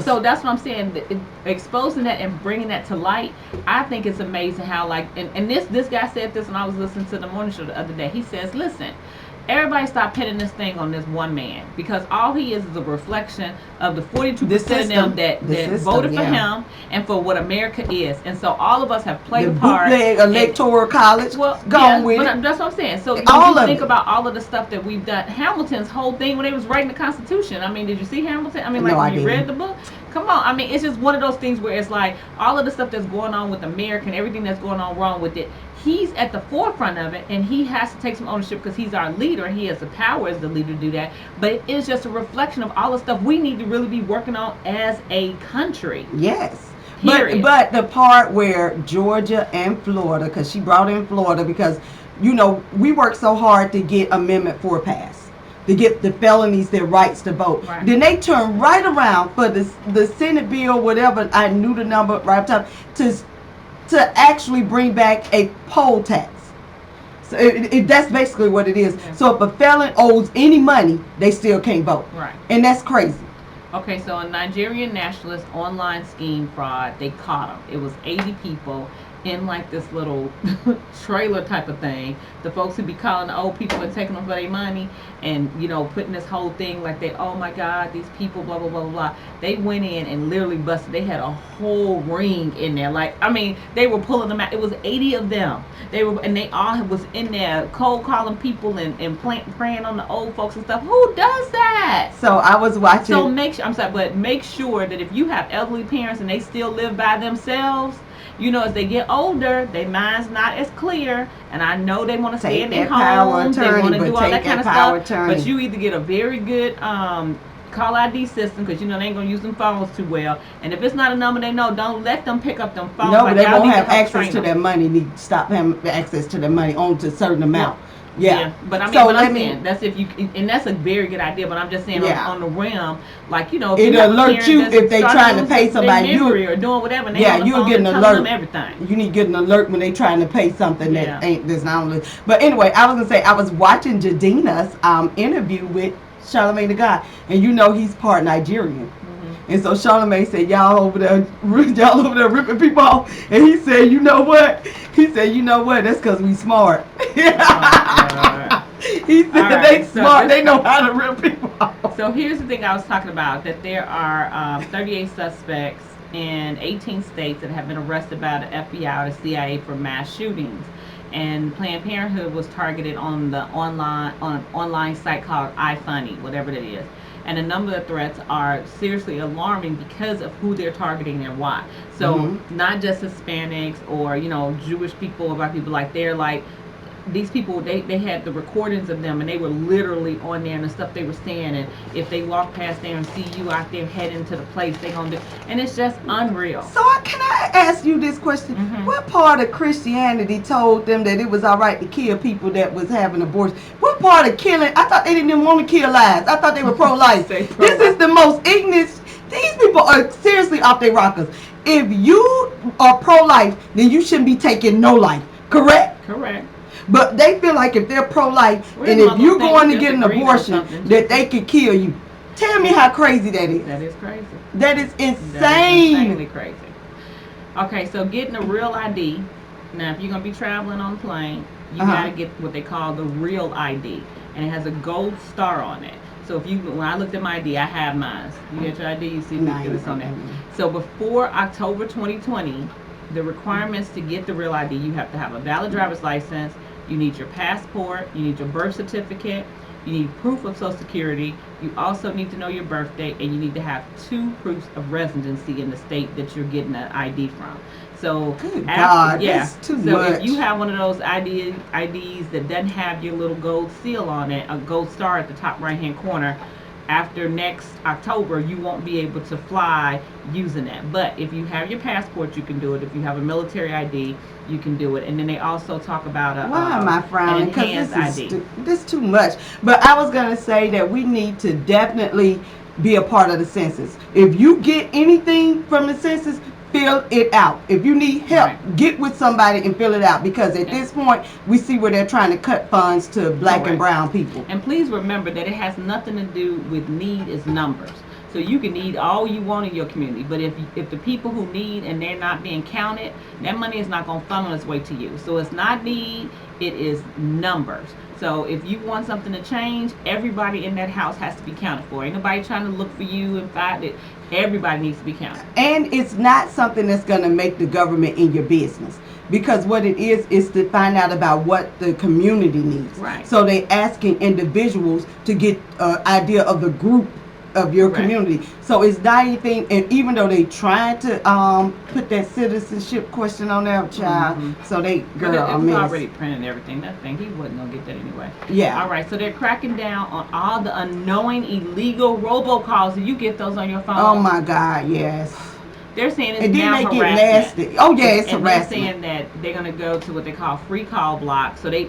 so that's what I'm saying. Exposing that and bringing that to light, I think it's amazing how and this guy said this when I was listening to the morning show the other day. He says, listen, everybody stop pitting this thing on this one man, because all he is a reflection of the 42% of them that voted for him and for what America is. And so all of us have played a part. Bootleg electoral college. Well, gone with it. That's what I'm saying. So all you of think it. about all of the stuff that we've done. Hamilton's whole thing when they was writing the Constitution. I mean, did you see Hamilton? I mean, like No, when you read the book. Come on. I mean, it's just one of those things where it's like all of the stuff that's going on with America and everything that's going on wrong with it. He's at the forefront of it, and he has to take some ownership because he's our leader. He has the power as the leader to do that. But it is just a reflection of all the stuff we need to really be working on as a country. Yes. Period. But the part where Georgia and Florida, because she brought in Florida because, you know, we worked so hard to get Amendment 4 passed, to get the felonies their rights to vote. Right. Then they turn right around for the Senate bill, whatever, I knew the number right up top, to actually bring back a poll tax. So that's basically what it is. Yeah. So if a felon owes any money, they still can't vote. Right. And that's crazy. Okay, so a Nigerian nationalist online scheme fraud, they caught them. It was 80 people in like this little trailer type of thing. The folks who be calling the old people and taking them for their money and, you know, putting this whole thing like they, oh my God, these people, blah, blah, blah, blah, blah. They went in and literally busted. They had a whole ring in there. Like, I mean, they were pulling them out. It was 80 of them. They all was in there cold calling people and praying on the old folks and stuff. Who does that? So I was watching. So make sure that if you have elderly parents and they still live by themselves, you know, as they get older, their mind's not as clear, and I know they want to stay in their homes, they want to do all that kind of stuff. But you either get a very good call ID system, because you know they ain't gonna use them phones too well, and if it's not a number they know, don't let them pick up them phones. No, like, but they won't have to access to their money. Need to stop having access to their money on to a certain amount. Yeah. But I mean, so what I'm saying, that's if you, and that's a very good idea. But I'm just saying on the rim, like, you know, if it'll alert you if they trying to pay somebody, you or doing whatever. And you'll get an alert. Everything. You need to get an alert when they trying to pay something that ain't that's not on. But anyway, I was gonna say I was watching Jadina's interview with Charlamagne the God, and you know he's part Nigerian. And so Charlamagne said, y'all over there ripping people off. And he said, you know what? That's because we smart. He said they smart. They know how to rip people off. So here's the thing I was talking about, that there are 38 suspects in 18 states that have been arrested by the FBI or the CIA for mass shootings. And Planned Parenthood was targeted on an online site called iFunny, whatever it is. And a number of threats are seriously alarming because of who they're targeting and why. So not just Hispanics or, you know, Jewish people or black people, like they're like, these people, they had the recordings of them and they were literally on there and the stuff they were saying, and if they walk past there and see you out there heading to the place, they gonna do, and it's just unreal. So can I ask you this question? What part of Christianity told them that it was all right to kill people that was having abortion? What part of killing? I thought they didn't even want to kill lives. I thought they were pro-life. This is the most ignorant. These people are seriously off their rockers. If you are pro-life, then you shouldn't be taking no life. Correct? Correct. But they feel like if they're pro-life and if you're going to get an abortion, that they could kill you. Tell me how crazy that is. That is crazy. That is insane. That is insanely crazy. Okay, so getting a real ID. Now, if you're going to be traveling on a plane, you got to get what they call the real ID. And it has a gold star on it. So when I looked at my ID, I have mine. You get your ID, you see it's on there. So before October 2020, the requirements to get the real ID, you have to have a valid driver's license, you need your passport, you need your birth certificate, you need proof of Social Security, you also need to know your birthday, and you need to have 2 proofs of residency in the state that you're getting an ID from. So that's too much. If you have one of those IDs that doesn't have your little gold seal on it, a gold star at the top right hand corner, after next October, you won't be able to fly using that. But if you have your passport, you can do it. If you have a military ID, you can do it. And then they also talk about why am I frowning? Because this is too much. But I was going to say that we need to definitely be a part of the census. If you get anything from the census, fill it out. If you need help, get with somebody and fill it out, because at this point we see where they're trying to cut funds to black and brown people. And please remember that it has nothing to do with need, is numbers. So you can need all you want in your community, but if the people who need and they're not being counted, that money is not going to funnel its way to you. So it's not need, it is numbers. So if you want something to change, everybody in that house has to be counted for. Ain't nobody trying to look for you and find it. Everybody needs to be counted. And it's not something that's going to make the government in your business. Because what it is to find out about what the community needs. Right. So they asking individuals to get an idea of the group of your community. So it's not anything, and even though they tried to put that citizenship question on there, child, so they, girl, it was already printed and everything. That thing, he wasn't going to get that anyway. Yeah. All right, so they're cracking down on all the unknowing illegal robocalls. Do you get those on your phone? Oh my God, yes. They're saying it's And then now they harassment. get nasty. Oh yeah, it's and harassment. they're saying that they're going to go to what they call free call blocks. So they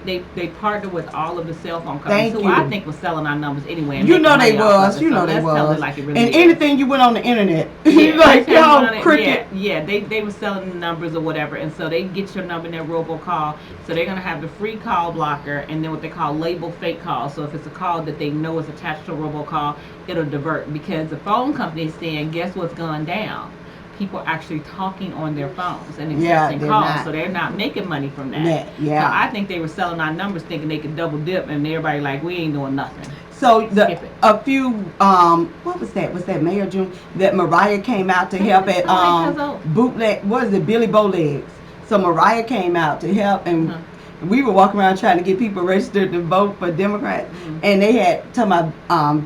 partner with all of the cell phone companies, who I think was selling our numbers anyway. And you know they money off was. of it. You So know they let's tell was. it like it really and is. anything you went on the internet, Yeah, like they found yo, it, cricket. Yeah, they were selling the numbers or whatever, and so they get your number in their robocall. So they're gonna have the free call blocker, and then what they call label fake calls. So if it's a call that they know is attached to a robocall, it'll divert, because the phone company is saying, guess what's gone down? People are actually talking on their phones and accepting calls, not. so they're not making money from that. Yeah. So I think they were selling our numbers thinking they could double dip, and everybody like, we ain't doing nothing. So a few what was that? Was that May or June that Mariah came out to help at bootleg? What is it? Billy Bowlegs. So Mariah came out to help, and we were walking around trying to get people registered to vote for Democrats, and they had told me,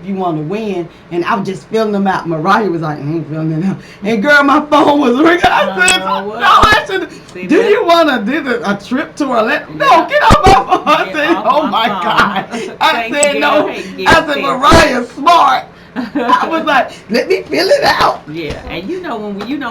you want to win, and I was just filling them out. Mariah was like, I ain't filling it out, and girl, my phone was ringing. I said, no, I should. Do you want to do a trip to Orlando? No, get off my phone. I said, oh my God. I said no. I said, Mariah's smart. I was like, let me fill it out. Yeah, and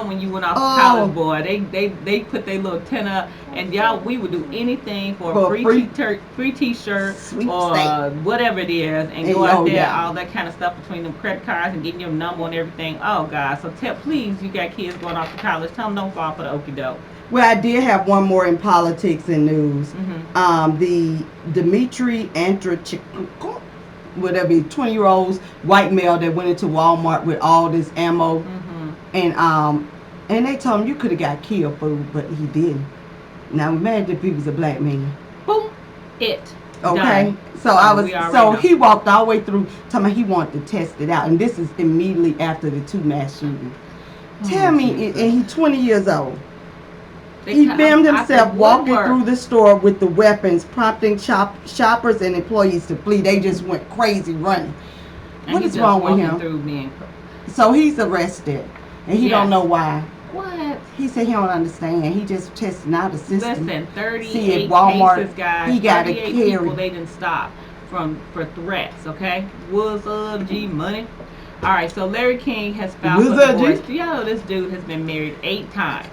when you went off college, boy, they put their little tent up, and y'all, we would do anything for a free T-shirt or whatever it is, and go out there, all that kind of stuff between them credit cards and getting your number and everything. Oh God, so please, you got kids going off to college, tell them don't fall for the okie doke. Well, I did have one more in politics and news. The Dmitry Andreychuk, whatever, 20-year-old white male that went into Walmart with all this ammo, and they told him you could have got killed, but he didn't. Now imagine if he was a black man. Boom, okay. Done. So he walked all the way through, talking about he wanted to test it out, and this is immediately after the 2 mass shootings. Tell me, and he's 20 years old. He filmed himself walking through the store with the weapons, prompting shoppers and employees to flee. They just went crazy running. And what is wrong with him? So he's arrested, and he don't know why. What? He said he don't understand. He just testing out the system. Listen, 38 See, at Walmart, cases, guys. he got to 38 carry. people they didn't stop for threats. Okay, what's up, G Money? All right, so Larry King has filed for divorce. You know, this dude has been married 8 times.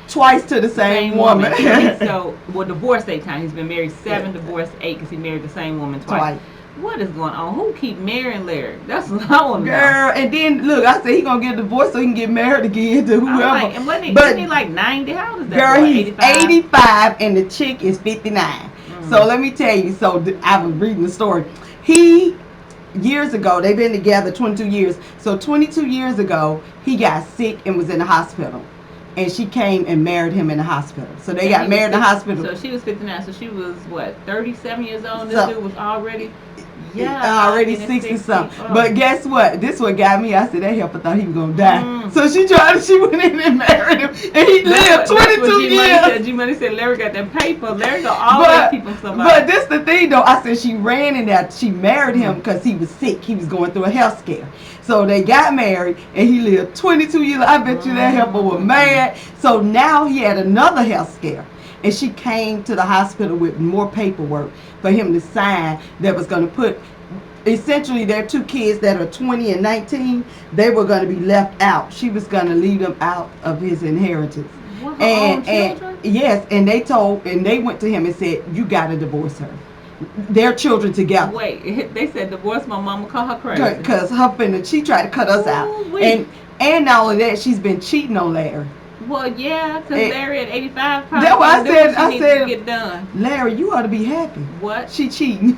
Twice to the same woman. So, divorced 8 times. He's been married 7, divorced 8, because he married the same woman twice. What is going on? Who keep marrying Larry? That's what I want to know. Girl, and then look, I said he gonna get divorced so he can get married again to whoever. And wasn't he like 90? How old is that? Girl, he's 85 and the chick is 59. So let me tell you. So I was reading the story. Years ago, they've been together 22 years. So 22 years ago, he got sick and was in the hospital. And she came and married him in the hospital. So they got married in the hospital. So she was 59. So she was, 37 years old? And this dude was already... already 60 something. But guess what? This what got me. I said that helper thought he was gonna die. So she went in and married him, and he lived 22 years. G-Money said Larry got that paper. Larry gonna always keep him somebody. But this the thing though. I said she ran in that. She married him because he was sick. He was going through a health scare. So they got married, and he lived 22 years. I bet you that helper was mad. So now he had another health scare. And she came to the hospital with more paperwork for him to sign that was going to put, essentially their 2 kids that are 20 and 19, they were going to be left out. She was going to leave them out of his inheritance. What, her own children? Yes, and they went to him and said, you got to divorce her. Their children together. Wait, they said divorce my mama, call her crazy. Because she tried to cut us out. And not only that, she's been cheating on Larry. Well, yeah, because Larry at 85 probably that's what I said, to get done. Larry, you ought to be happy. What? She cheating.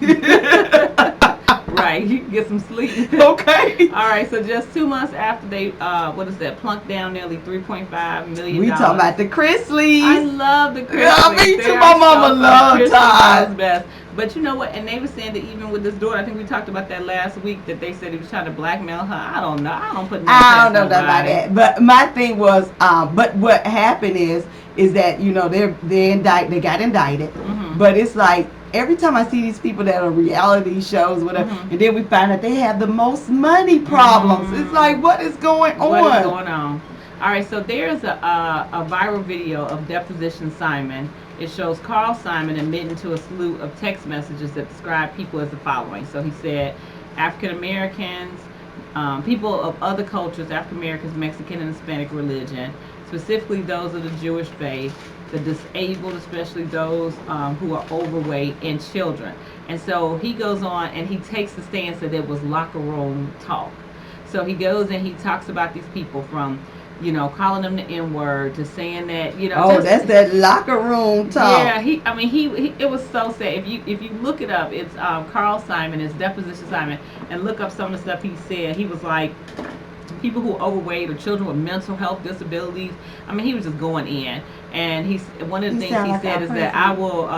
Right, you can get some sleep. Okay. All right, so just 2 months after they, plunked down nearly $3.5 million. We talking about the Chrisleys. I love the Chrisleys. Yeah, me too. My mama loves Todd. But you know what? And they were saying that even with this daughter, I think we talked about that last week, that they said he was trying to blackmail her. I don't know. I don't put nothing I don't past know nothing about nobody. that. But my thing was, but what happened is that they got indicted. But it's like every time I see these people that are reality shows, whatever, and then we find out they have the most money problems. It's like, what is going on? What is going on? All right, so there's a viral video of Deposition Simon. It shows Carl Simon admitting to a slew of text messages that describe people as the following. So he said, African Americans, people of other cultures, African Americans, Mexican and Hispanic religion, specifically those of the Jewish faith, the disabled, especially those who are overweight, and children. And so he goes on and he takes the stance that it was locker room talk. So he goes and he talks about these people from, calling them the N-word to saying that, that's that locker room talk. Yeah, he it was so sad. If you look it up, it's Carl Simon, it's Deposition Simon, and look up some of the stuff he said. He was like, people who are overweight or children with mental health disabilities. I mean, he was just going in, and one of the things he said is that I will.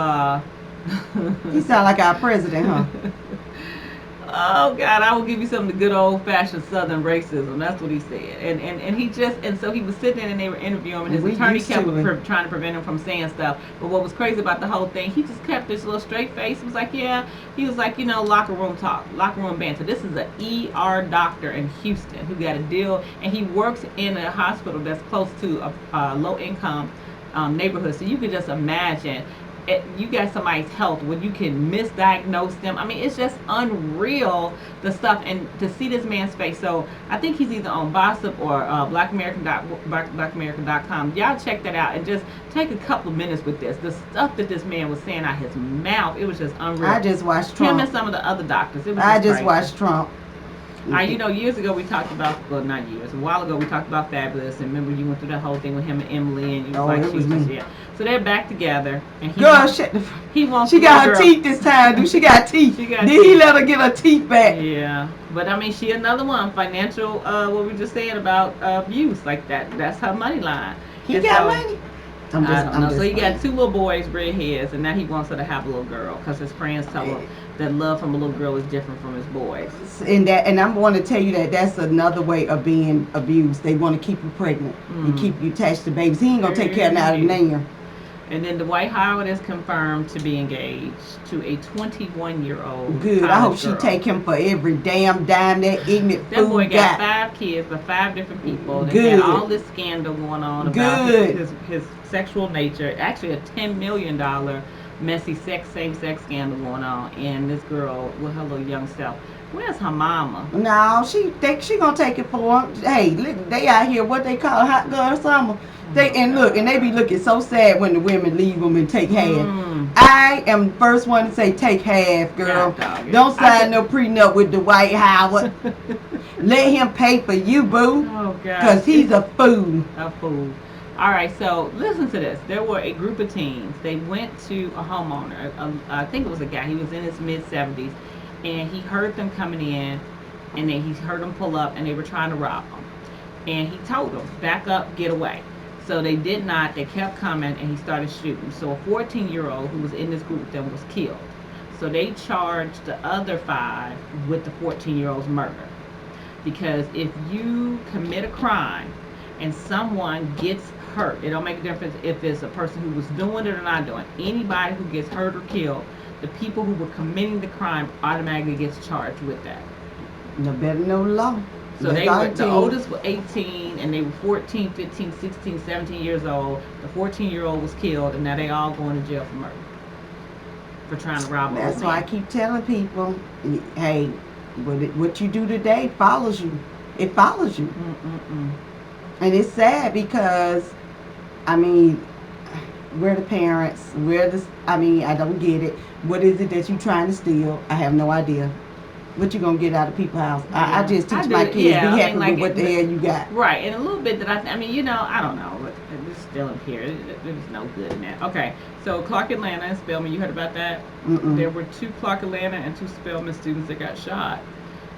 He sound like our president, huh? Oh God, I will give you some of the good old fashioned Southern racism. That's what he said, and so he was sitting there and they were interviewing him, and his attorney kept trying to prevent him from saying stuff. But what was crazy about the whole thing, he just kept this little straight face. He was like, locker room talk, locker room banter. This is an ER doctor in Houston who got a deal, and he works in a hospital that's close to a low income neighborhood. So you could just imagine. You got somebody's health when you can misdiagnose them. I mean, it's just unreal, the stuff, and to see this man's face. So I think he's either on Bossip or blackamerican.com. Y'all check that out and just take a couple of minutes with this. The stuff that this man was saying out his mouth, it was just unreal. I just watched Trump. Him and some of the other doctors. It was just watched Trump. Years ago we talked about, well, not years, a while ago we talked about Fabulous, and remember you went through that whole thing with him and Emily, and you was like, it was me. Yeah. So they're back together, and he wants she got her teeth this time, dude. She got teeth. Did he let her get her teeth back? Yeah, but I mean, she another one, financial, what we were just saying about abuse, like that. That's her money line. He got money. I don't know. So he got two little boys, redheads, and now he wants her to have a little girl because his friends tell him that love from a little girl is different from his boys. And I'm going to tell you that's another way of being abused. They want to keep you pregnant and keep you attached to babies. He ain't gonna take care of that now. And then Dwight Howard is confirmed to be engaged to a 21-year-old. Good. I hope she take him for every damn dime that ignorant that boy got 5 kids by 5 different people. They Good. had all this scandal going on about his sexual nature. Actually, a $10 million messy same-sex scandal going on. And this girl with her little young self. Where's her mama? No, she gonna take it for him. Hey, they out here what they call hot girl summer. They be looking so sad when the women leave them and take half. I am the first one to say take half, girl. Don't sign no prenup with Dwight Howard. Let him pay for you, boo. Oh God, because he's a fool. A fool. All right, so listen to this. There were a group of teens. They went to a homeowner. I think it was a guy. He was in his mid-70s, and he heard them coming in, and then he heard them pull up, and they were trying to rob him. And he told them, back up, get away. So they did not. They kept coming, and he started shooting. So a 14-year-old who was in this group with them was killed. So they charged the other 5 with the 14-year-old's murder. Because if you commit a crime and someone gets hurt, it don't make a difference if it's a person who was doing it or not doing it. Anybody who gets hurt or killed, the people who were committing the crime automatically gets charged with that. No better no law. So the oldest was 18, and they were 14, 15, 16, 17 years old. The 14-year-old was killed, and now they all going to jail for murder. For trying to rob. That's why I keep telling people, hey, what you do today follows you. It follows you. And it's sad because, I mean, we're the parents. I don't get it. What is it that you trying to steal? I have no idea. What you gonna get out of people's house? I just teach my kids, be happy with what the hell you got. Right, and a little bit that I don't know, but it's still up here. There's no good in that. Okay, so Clark Atlanta and Spelman, you heard about that? There were 2 Clark Atlanta and 2 Spelman students that got shot.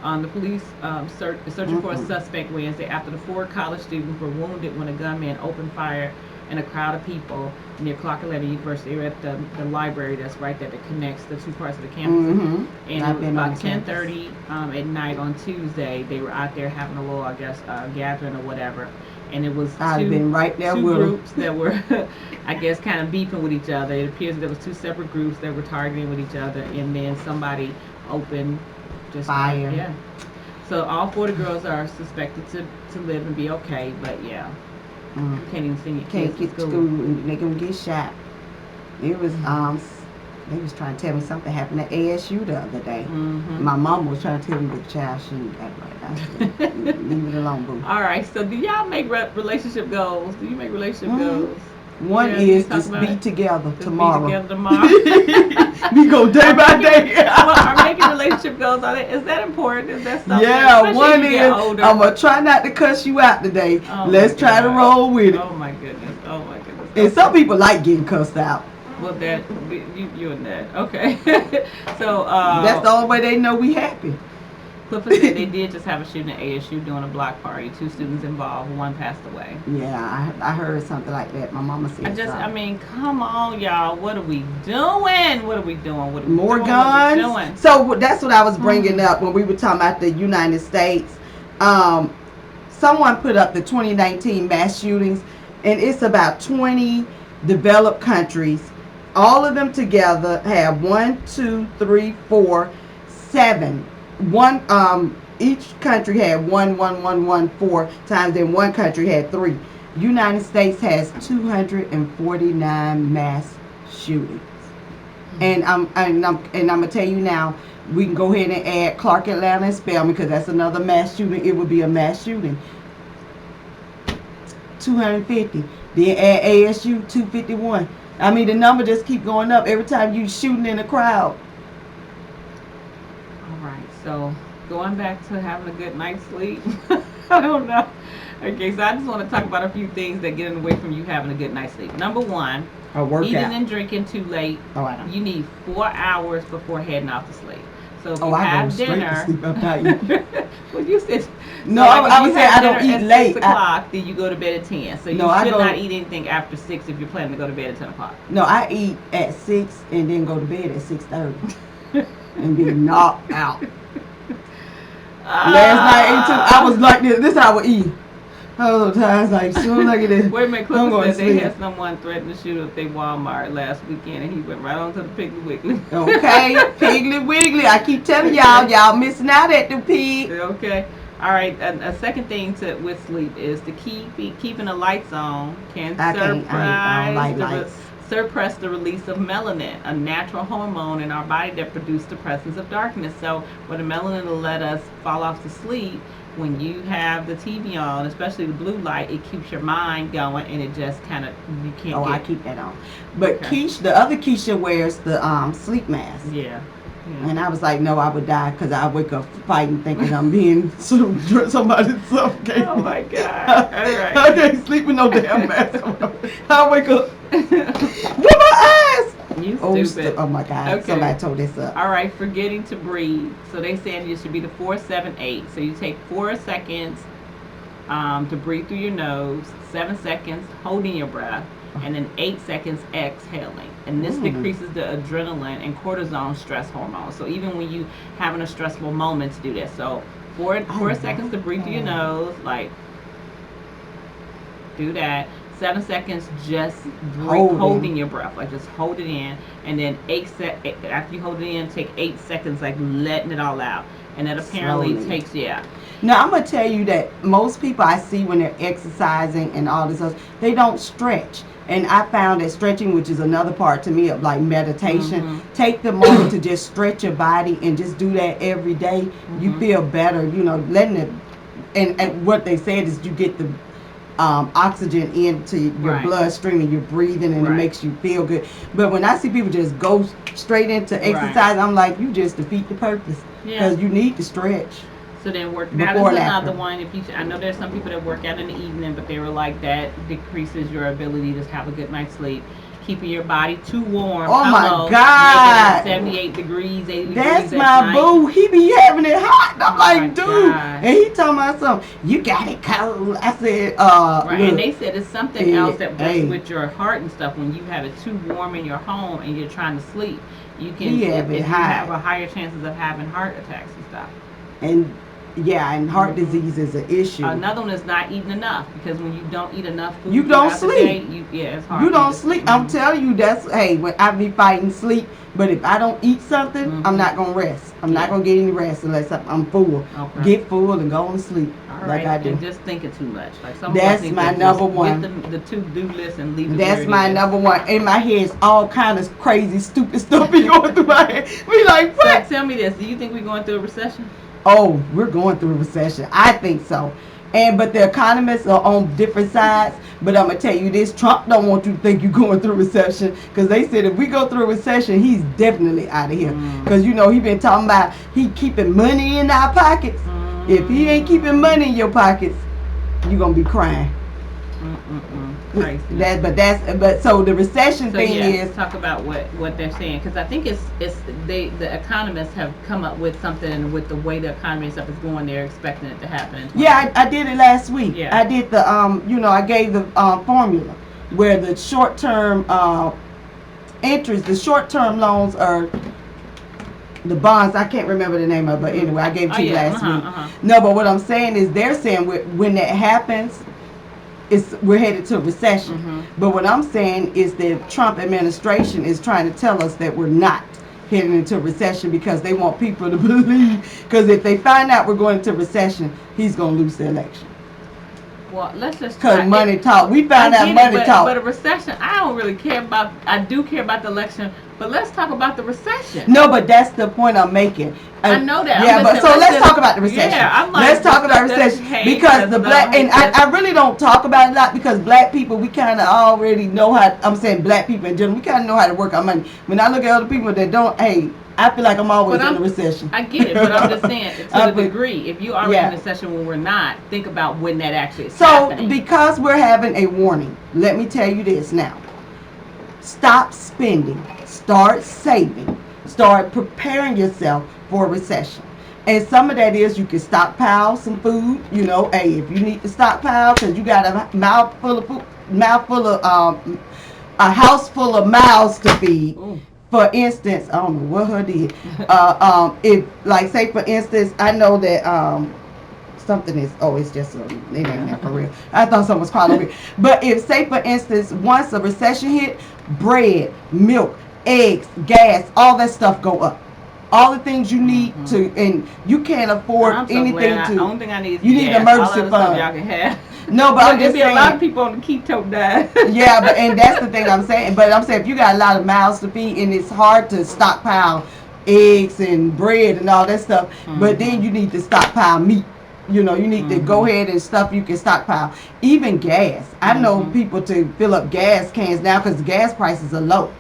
The police searching for a suspect Wednesday after the 4 college students were wounded when a gunman opened fire in a crowd of people near Clark 11 University. We're at the library that's right there that connects the two parts of the campus. And I've it was been on about the campus. 10:30 at night on Tuesday. They were out there having a little, I guess, gathering or whatever. And it was I've been right there two with 'em. groups that were, I guess, kind of beefing with each other. It appears there was two separate groups that were targeting with each other, and then somebody opened just Fire. Yeah. So all 40 girls are suspected to live and be okay, but yeah, you can't even send your Can't kids get to to school. school and they gonna get shot. It was they was trying to tell me something happened at ASU the other day. My mom was trying to tell me the child she ain't got right. I said, leave it alone, boo. All right, so do y'all make relationship goals? Do you make relationship goals? One Yeah, is you talk just about be it. together Just tomorrow. Be together tomorrow. We go day by day. Well, are making relationship goals? Is that important? Is that something? Yeah, Especially one as you is get older. I'm gonna try not to cuss you out today. Oh Let's my try to God. roll with it. Oh my goodness. Oh my goodness. And some people like getting cussed out. Well, that you and that. Okay. So That's the only way they know we happy. Clifford said they did just have a shooting at ASU doing a block party. 2 students involved. 1 passed away. Yeah, I heard something like that. My mama said I mean, come on, y'all. What are we doing? What are we doing? What are we more doing? guns. What are we doing? So that's what I was bringing up when we were talking about the United States. Someone put up the 2019 mass shootings, and it's about 20 developed countries. All of them together have 1, 2, 3, 4, 7. Each country had 1, 1, 1, 1, 4 times. Then one country had 3. United States has 249 mass shootings. And I'm gonna tell you now, we can go ahead and add Clark, Atlanta, and Spelman because that's another mass shooting. It would be a mass shooting. 250. Then add ASU 251. I mean, the number just keep going up every time you shooting in a crowd. All right, so going back to having a good night's sleep. I don't know. Okay, so I just want to talk about a few things that get in the way from you having a good night's sleep. Number 1, A workout. eating and drinking too late. Oh, I know. You need 4 hours before heading off to sleep. So if you I go have straight dinner, to sleep after I eat. well, you said No, like, if I you would say have I don't dinner eat at late. 6 o'clock, then you go to bed at 10. So you No, I should go- not eat anything after 6 if you're planning to go to bed at 10 o'clock. No, I eat at 6 and then go to bed at 6:30 and be knocked out. Last night I ate too. I was like this. This how I would eat. I was so tired. Like soon as I get this. Wait a minute, I'm Clifford going said to they sleep. had someone threaten to shoot up their Walmart last weekend, and he went right on to the Piggly Wiggly. Okay, Piggly Wiggly. I keep telling y'all missing out at the pig. Okay. All right. A second thing with sleep is to keeping the lights on can I don't like lights. suppress the release of melanin, a natural hormone in our body that produces the presence of darkness. So, when the melanin will let us fall off to sleep, when you have the TV on, especially the blue light, it keeps your mind going, and it just kind of you can't. Oh, get, I keep that on. But Okay. the other Keisha wears the sleep mask. Yeah. And I was like, no, I would die because I wake up fighting thinking I'm being somebody suffocated. Oh my God. All right. I can't sleep with no damn mask on. I wake up with my eyes. You Oh, stupid. oh my God. Okay. Somebody told this up. All right, forgetting to breathe. So they saying it should be the 4-7-8. So you take 4 seconds to breathe through your nose, 7 seconds holding your breath, and then 8 seconds exhaling. And this decreases the adrenaline and cortisone stress hormones. So even when you having a stressful moment, to do that. So 4 seconds to breathe through your nose, like do that. 7 seconds just holding your breath, like just hold it in, and then after you hold it in, take 8 seconds, like letting it all out, and that apparently Slowly. takes Now I'm gonna tell you that most people I see when they're exercising and all this stuff, they don't stretch. And I found that stretching, which is another part to me of like meditation, take the moment to just stretch your body and just do that every day. You feel better, letting it. And what they said is you get the oxygen into your bloodstream and you're breathing and it makes you feel good. But when I see people just go straight into exercise, I'm like, you just defeat the purpose because you need to stretch. So then work Before out and is after. another one. If you, I know there's some people that work out in the evening, but they were like that decreases your ability to have a good night's sleep. keeping your body too warm. Oh my low, God. making it 78 degrees, 80 That's degrees my at night. boo. He be having it hot. I'm Oh my like, dude. God. And he talking about something. You got it cold. I said, Right, look, and they said it's something else that hey. works with your heart and stuff. When you have it too warm in your home and you're trying to sleep, you can He have it you high. have a higher chances of having heart attacks and stuff. And yeah, and heart disease is an issue. Another one is not eating enough, because when you don't eat enough food, You don't throughout the sleep. day, it's hard. You for don't to sleep. I'm telling you, that's, hey, when I be fighting sleep, but if I don't eat something, I'm not going to rest. I'm not going to get any rest unless I'm full. Okay. Get full and go on to sleep. All like right, I do. and just thinking too much. Like some That's of us think my that number just one. Get the to-do list and leave it That's where it my is. number one. In my head, it's all kind of crazy, stupid stuff be going through my head. Be like, So what? tell me this: do you think we're going through a recession? Oh, we're going through a recession. I think so. But the economists are on different sides. But I'm gonna tell you this: Trump don't want you to think you're going through a recession, because they said if we go through a recession, he's definitely out of here. Because you know he been talking about he keeping money in our pockets. If he ain't keeping money in your pockets, you're gonna be crying. Crazy. But so the recession So thing yeah, is. talk about what they're saying, because I think the economists have come up with something with the way the economy and stuff is going. They're expecting it to happen. In Yeah, I did it last week. Yeah. I did the I gave the formula where the short term interest, the short term loans are the bonds. I can't remember the name of it, but anyway, I gave it to you last week. No, but what I'm saying is they're saying when that happens, we're headed to a recession. But what I'm saying is the Trump administration is trying to tell us that we're not heading into a recession, because they want people to believe. Because if they find out we're going into recession, he's going to lose the election. Well, let's just Because money talk. We found out money talk. But a recession, I don't really care about. I do care about the election, but let's talk about the recession. No, but that's the point I'm making. I know that. Yeah, but so let's talk about the recession. Yeah, I'm like, let's talk about recession, because the black, and I really don't talk about it a lot, because black people, we kind of already know how. I'm saying black people in general, we kind of know how to work our money. When I look at other people that don't, hey, I feel like I'm always in a recession. I get it, but I'm just saying, to the degree, if you are in a recession when we're not, think about when that actually is happening. So, because we're having a warning, let me tell you this now. Stop spending. Start saving. Start preparing yourself for a recession. And some of that is you can stockpile some food. You know, hey, if you need to stockpile because you got a mouthful of food, a house full of mouths to feed. Ooh. For instance, I don't know what her did. If, like, say for instance, I know that something is, it's just it ain't that for real. I thought something was probably weird. But if, say for instance, once a recession hit, bread, milk, eggs, gas, all that stuff go up. All the things you need to, and you can't afford anything to. The only thing I need is you need gas. emergency all fund. Y'all can have. No, but I'm just saying. A lot of people on the keto diet. Yeah, but and that's the thing I'm saying. But I'm saying if you got a lot of mouths to feed, and it's hard to stockpile eggs and bread and all that stuff. But then you need to stockpile meat. You know, you need to go ahead and stuff you can stockpile. Even gas. I know people to fill up gas cans now because gas prices are low.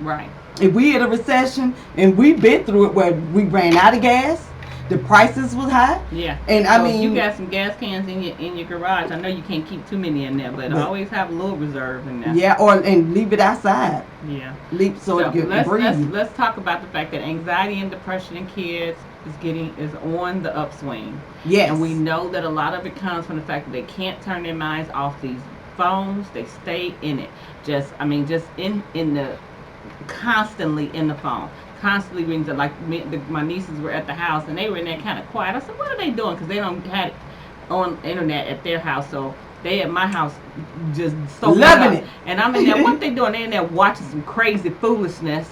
Right. If we hit a recession, and we've been through it where we ran out of gas, the prices was high. Yeah. And so I mean, if you got some gas cans in your garage. I know you can't keep too many in there, but always have a little reserve in there. Yeah, and leave it outside. Yeah. So it can breathe. Let's talk about the fact that anxiety and depression in kids is on the upswing. Yes. And we know that a lot of it comes from the fact that they can't turn their minds off these phones. They stay in it. Just in the constantly in the phone. Constantly reading the, like my nieces were at the house and they were in there kind of quiet. I said, what are they doing? Because they don't have it on internet at their house, so they at my house just so loving it. And I'm in there. What they doing? They in there watching some crazy foolishness.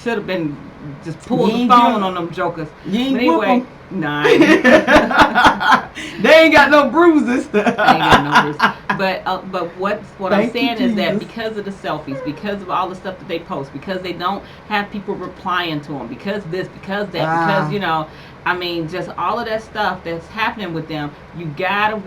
Should have been just pull the phone on them jokers. You ain't but anyway, nah. they they ain't got no bruises. ain't got no bruises. But what I'm saying is that Jesus. because of the selfies, because of all the stuff that they post, because they don't have people replying to them, because this, because that, because I mean, just all of that stuff that's happening with them, you gotta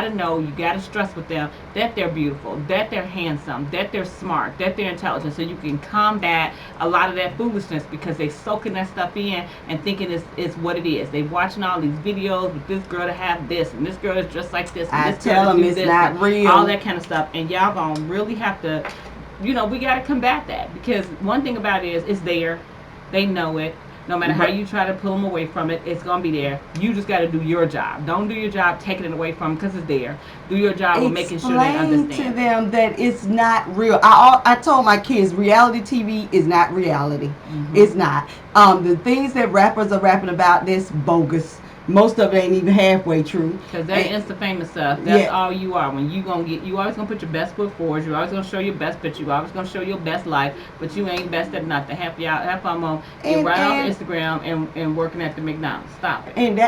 know, you gotta stress with them that they're beautiful, that they're handsome, that they're smart, that they're intelligent, so you can combat a lot of that foolishness because they soaking that stuff in and thinking it's what it is. They watching all these videos with this girl to have this, and this girl is dressed like this, and I this tell girl to them do it's this, not real. all that kind of stuff, and y'all gonna really have to we got to combat that, because one thing about it is it's there. They know it. No matter how you try to pull them away from it, it's gonna be there. You just got to do your job. Don't do your job taking it away from them because it's there. Do your job of making sure they Explain understand. to them that it's not real. I told my kids reality TV is not reality. It's not. The things that rappers are rapping about, this bogus. Most of it ain't even halfway true. Because that Insta famous stuff, that's all you are. When you always gonna put your best foot forward. You always gonna show your best picture. You always gonna show your best life. But you ain't best at nothing. Half I'm gonna get right off Instagram and working at the McDonald's. Stop it. And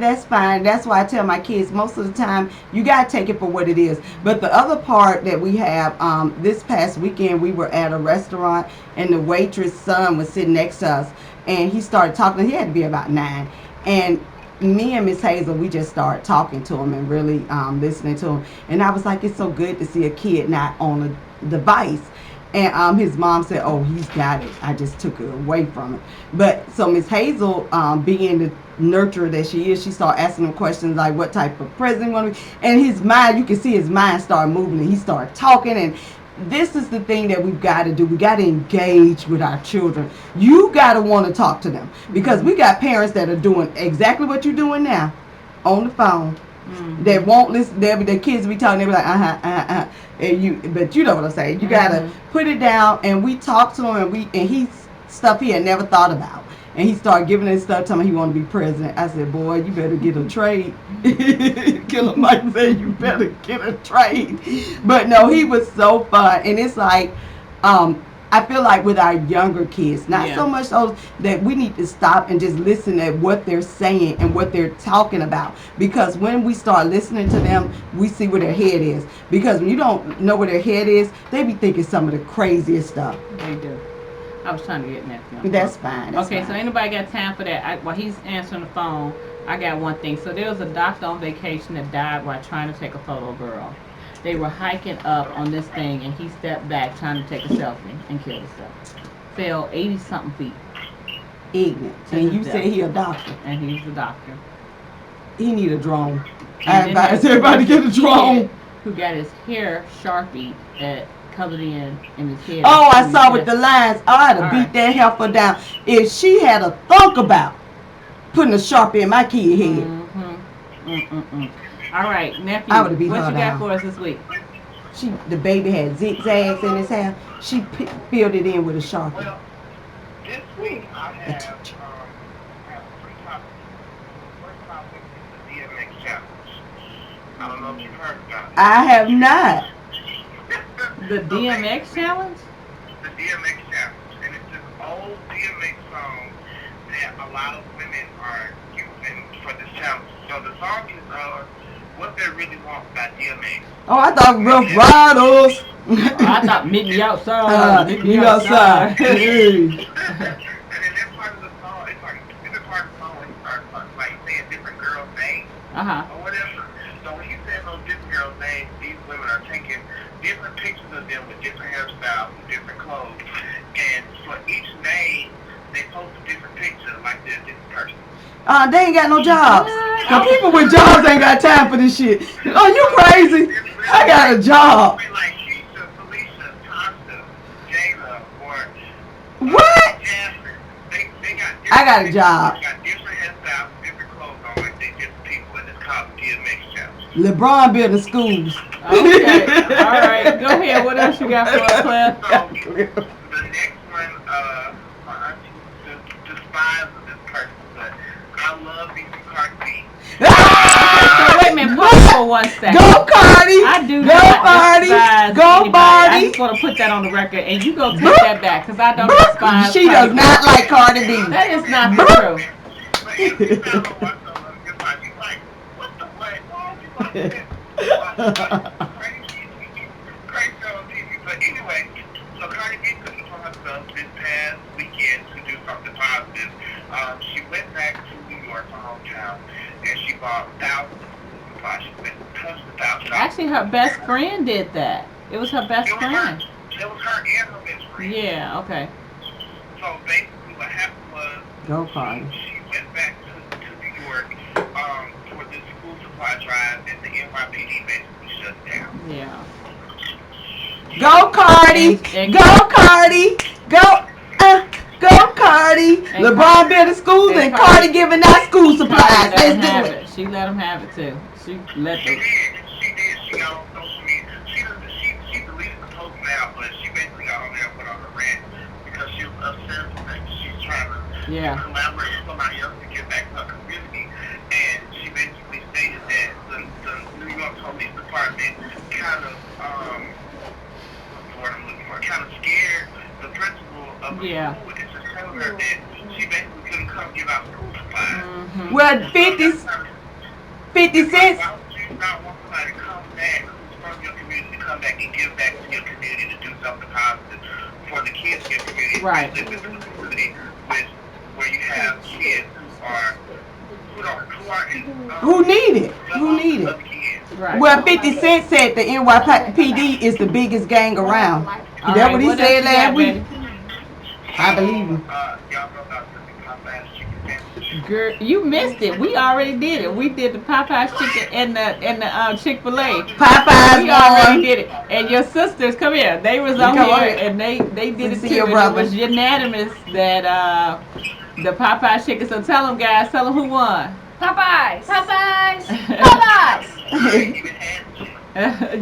that's fine. That's why I tell my kids most of the time you gotta take it for what it is. But the other part that we have, this past weekend we were at a restaurant and the waitress' son was sitting next to us, and he started talking. He had to be about 9. And me and Miss Hazel, we just started talking to him and really listening to him. And I was like, it's so good to see a kid not on a device. And his mom said, oh, he's got it. I just took it away from it. But so Miss Hazel, being the nurturer that she is, she started asking him questions like what type of president want to be. And his mind, you can see his mind start moving, and he started talking. And this is the thing that we've got to do. We got to engage with our children. You got to want to talk to them, because we got parents that are doing exactly what you're doing now on the phone. They won't listen. The kids be talking. They be like, but you know what I'm saying. You got to put it down, and we talk to him, and he's stuff he had never thought about. And he started giving us stuff, telling me he wanted to be president. I said, boy, you better get a trade. Killer Mike said, you better get a trade. But no, he was so fun. And it's like, I feel like with our younger kids, not so much those, that we need to stop and just listen at what they're saying and what they're talking about. Because when we start listening to them, we see where their head is. Because when you don't know where their head is, they be thinking some of the craziest stuff. They do. I was trying to get Nephew. That's fine. Okay, so anybody got time for that? While he's answering the phone, I got one thing. So there was a doctor on vacation that died while trying to take a photo of a girl. They were hiking up on this thing, and he stepped back trying to take a selfie and killed himself. Fell 80-something feet. Ignorant. And you said he a doctor. And he's a doctor. He need a drone. I advise everybody to get a drone. Who got his hair Sharpie that colored in his head. Oh, I saw with the lines. I'd have beat that heifer down. If she had a thunk about putting a Sharpie in my kid head. All right, nephew, I would have beat what her you down. got for us this week? The baby had zigzags in his hair. She filled it in with a Sharpie. Well, this week I have 3 topics. First topic is the DMX challenge. I don't know if you've heard about it. I have not. The DMX challenge? The DMX challenge. And it's this old DMX song that a lot of women are using for this challenge. So the song is What They Really Want by DMX. Oh, I thought Rough Riders. I thought meet me outside. Meet me outside. And then that part of the song, it's like, in the part of the song, he starts like saying different girls' names or whatever. So when he says those different girls' names, these women are taking different pictures of them with different hairstyles and different clothes. And for each name, they post a different picture like they're a different person. They ain't got no jobs. The people with jobs ain't got time for this shit. Oh, you crazy? I got a job. Like Keisha, Felicia, Tasha, Jayla, or What? Jasmine. They got I got a job. They got different hairstyles, different clothes on, like they different people, and it's called the DMX challenge. LeBron building schools. Okay, all right. Go ahead. What else you got for us, Claire? So, the next one, my auntie despises this person, but I love me some Cardi B. So wait a minute, pause for 1 second. Go Cardi! I do Go not Cardi! despise Go anybody. I Cardi! just want to put that on the record, and you go take that back, because I don't despise She does Cardi B. not like Cardi B. That is not the truth. But every time I watch her, she's like, what the what? Why would you watch this? Crazy on TV. But anyway, so Cardi B took it upon herself this past weekend to do something positive. She went back to New York, her hometown, and she bought thousands of food supplies. She went tons of thousands. Actually, her best friend did that. It was her best It was friend. It was her and her best friend. Yeah, okay. So basically what happened was Go Cardi. she went back to New York for this school supply drive, and the NYPD basically shut down. Yeah. Go Cardi. Go Cardi. Go Cardi. LeBron building schools and Cardi giving out school supplies. Let's do it. She let him have it too. She let them. She did. She got on social media. She deleted the post now, but she basically got on there and went on a rant because she was upset that she's trying to collaborate with somebody else to get back to her community. And she basically stated that the New York Police Department kind of what's the word I'm looking for? Kind of scared the principal of the school and just telling her that she basically couldn't come give out school supplies. Mm-hmm. Well, 50 cents. Why would you not want somebody to come back who's from your community to come back and give back to your community to do something positive for the kids in your community? Right. You live in a community where you have kids who need it? Who need it? Right. Well, 50 Cent said the NYPD is the biggest gang around. Is that what he said last week? I believe him. Girl, you missed it. We already did it. We did the Popeye's chicken and the Chick-fil-A. Popeyes. We already did it. And your sisters, come here. They was on here and they did it too. It was unanimous that the Popeye's chicken. So tell them guys. Tell them who won. Popeyes. Popeyes. Popeyes.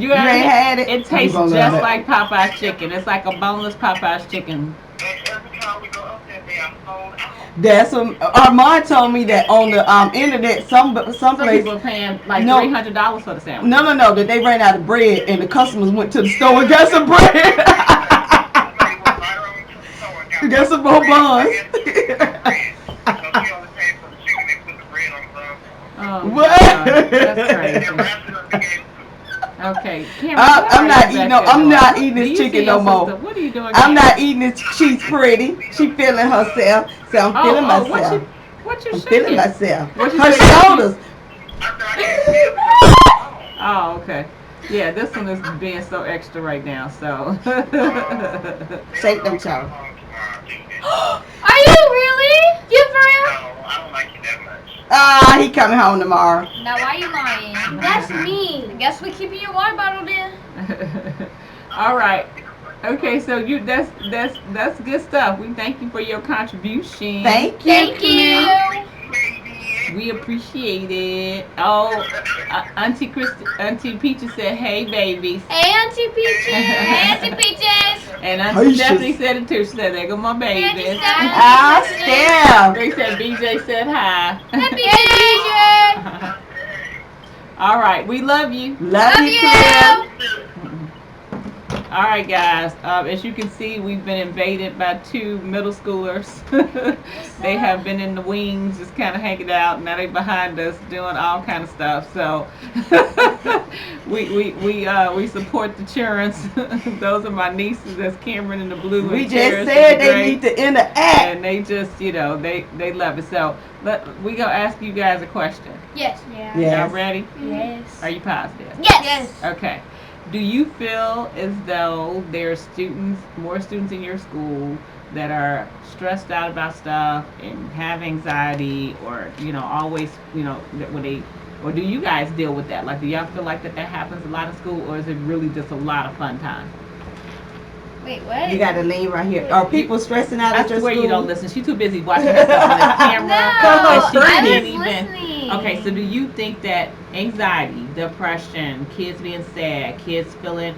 You ain't had it. It tastes just like Popeye's chicken. It's like a boneless Popeye's chicken. Every time we go up there, they are sold out. That's Armand told me that on the internet, some place people are paying like $300 for the sandwich. No, that they ran out of bread and the customers went to the store and got some bread. Got some more buns. What? That's crazy. Okay, Cameron, I'm not eating. I'm not eating this chicken no more. What are you doing? I'm not eating this. She's pretty. She feeling herself. So I'm feeling myself. What you I'm feeling myself. Her shoulders. Oh, okay. Yeah, this one is being so extra right now. So shake them shoulders. Are you really? You for real? No, I don't like you that much. He coming home tomorrow. Now why you lying? That's me. I guess we keeping your water bottle then. All right. Okay, so that's good stuff. We thank you for your contribution. Thank you. We appreciate it. Oh, Auntie Peaches said, "Hey, babies." Hey, Auntie Peaches. Hey, Auntie Peaches. And Auntie Stephanie said it too. She said, "There go my babies." Steph. They said BJ said hi. Happy BJ. All right, we love you. Love you, Claire. All right, guys. As you can see, we've been invaded by two middle schoolers. They have been in the wings, just kind of hanging out. Now they behind us doing all kind of stuff. So we support the children. Those are my nieces. That's Cameron in the blue. We and just said they need to interact, and they just they love it. So we gonna ask you guys a question. Yes. Yeah. Y'all ready? Yes. Are you positive? Yes. Okay. Do you feel as though there are more students in your school that are stressed out about stuff and have anxiety, or always when they, or do you guys deal with that? Like, do y'all feel like that happens a lot in school, or is it really just a lot of fun time? Wait, what? You gotta lean right here. Are people stressing out at your school? I swear you don't listen. She's too busy watching herself on the camera. No, I was listening. Okay, so do you think that anxiety, depression, kids being sad, kids feeling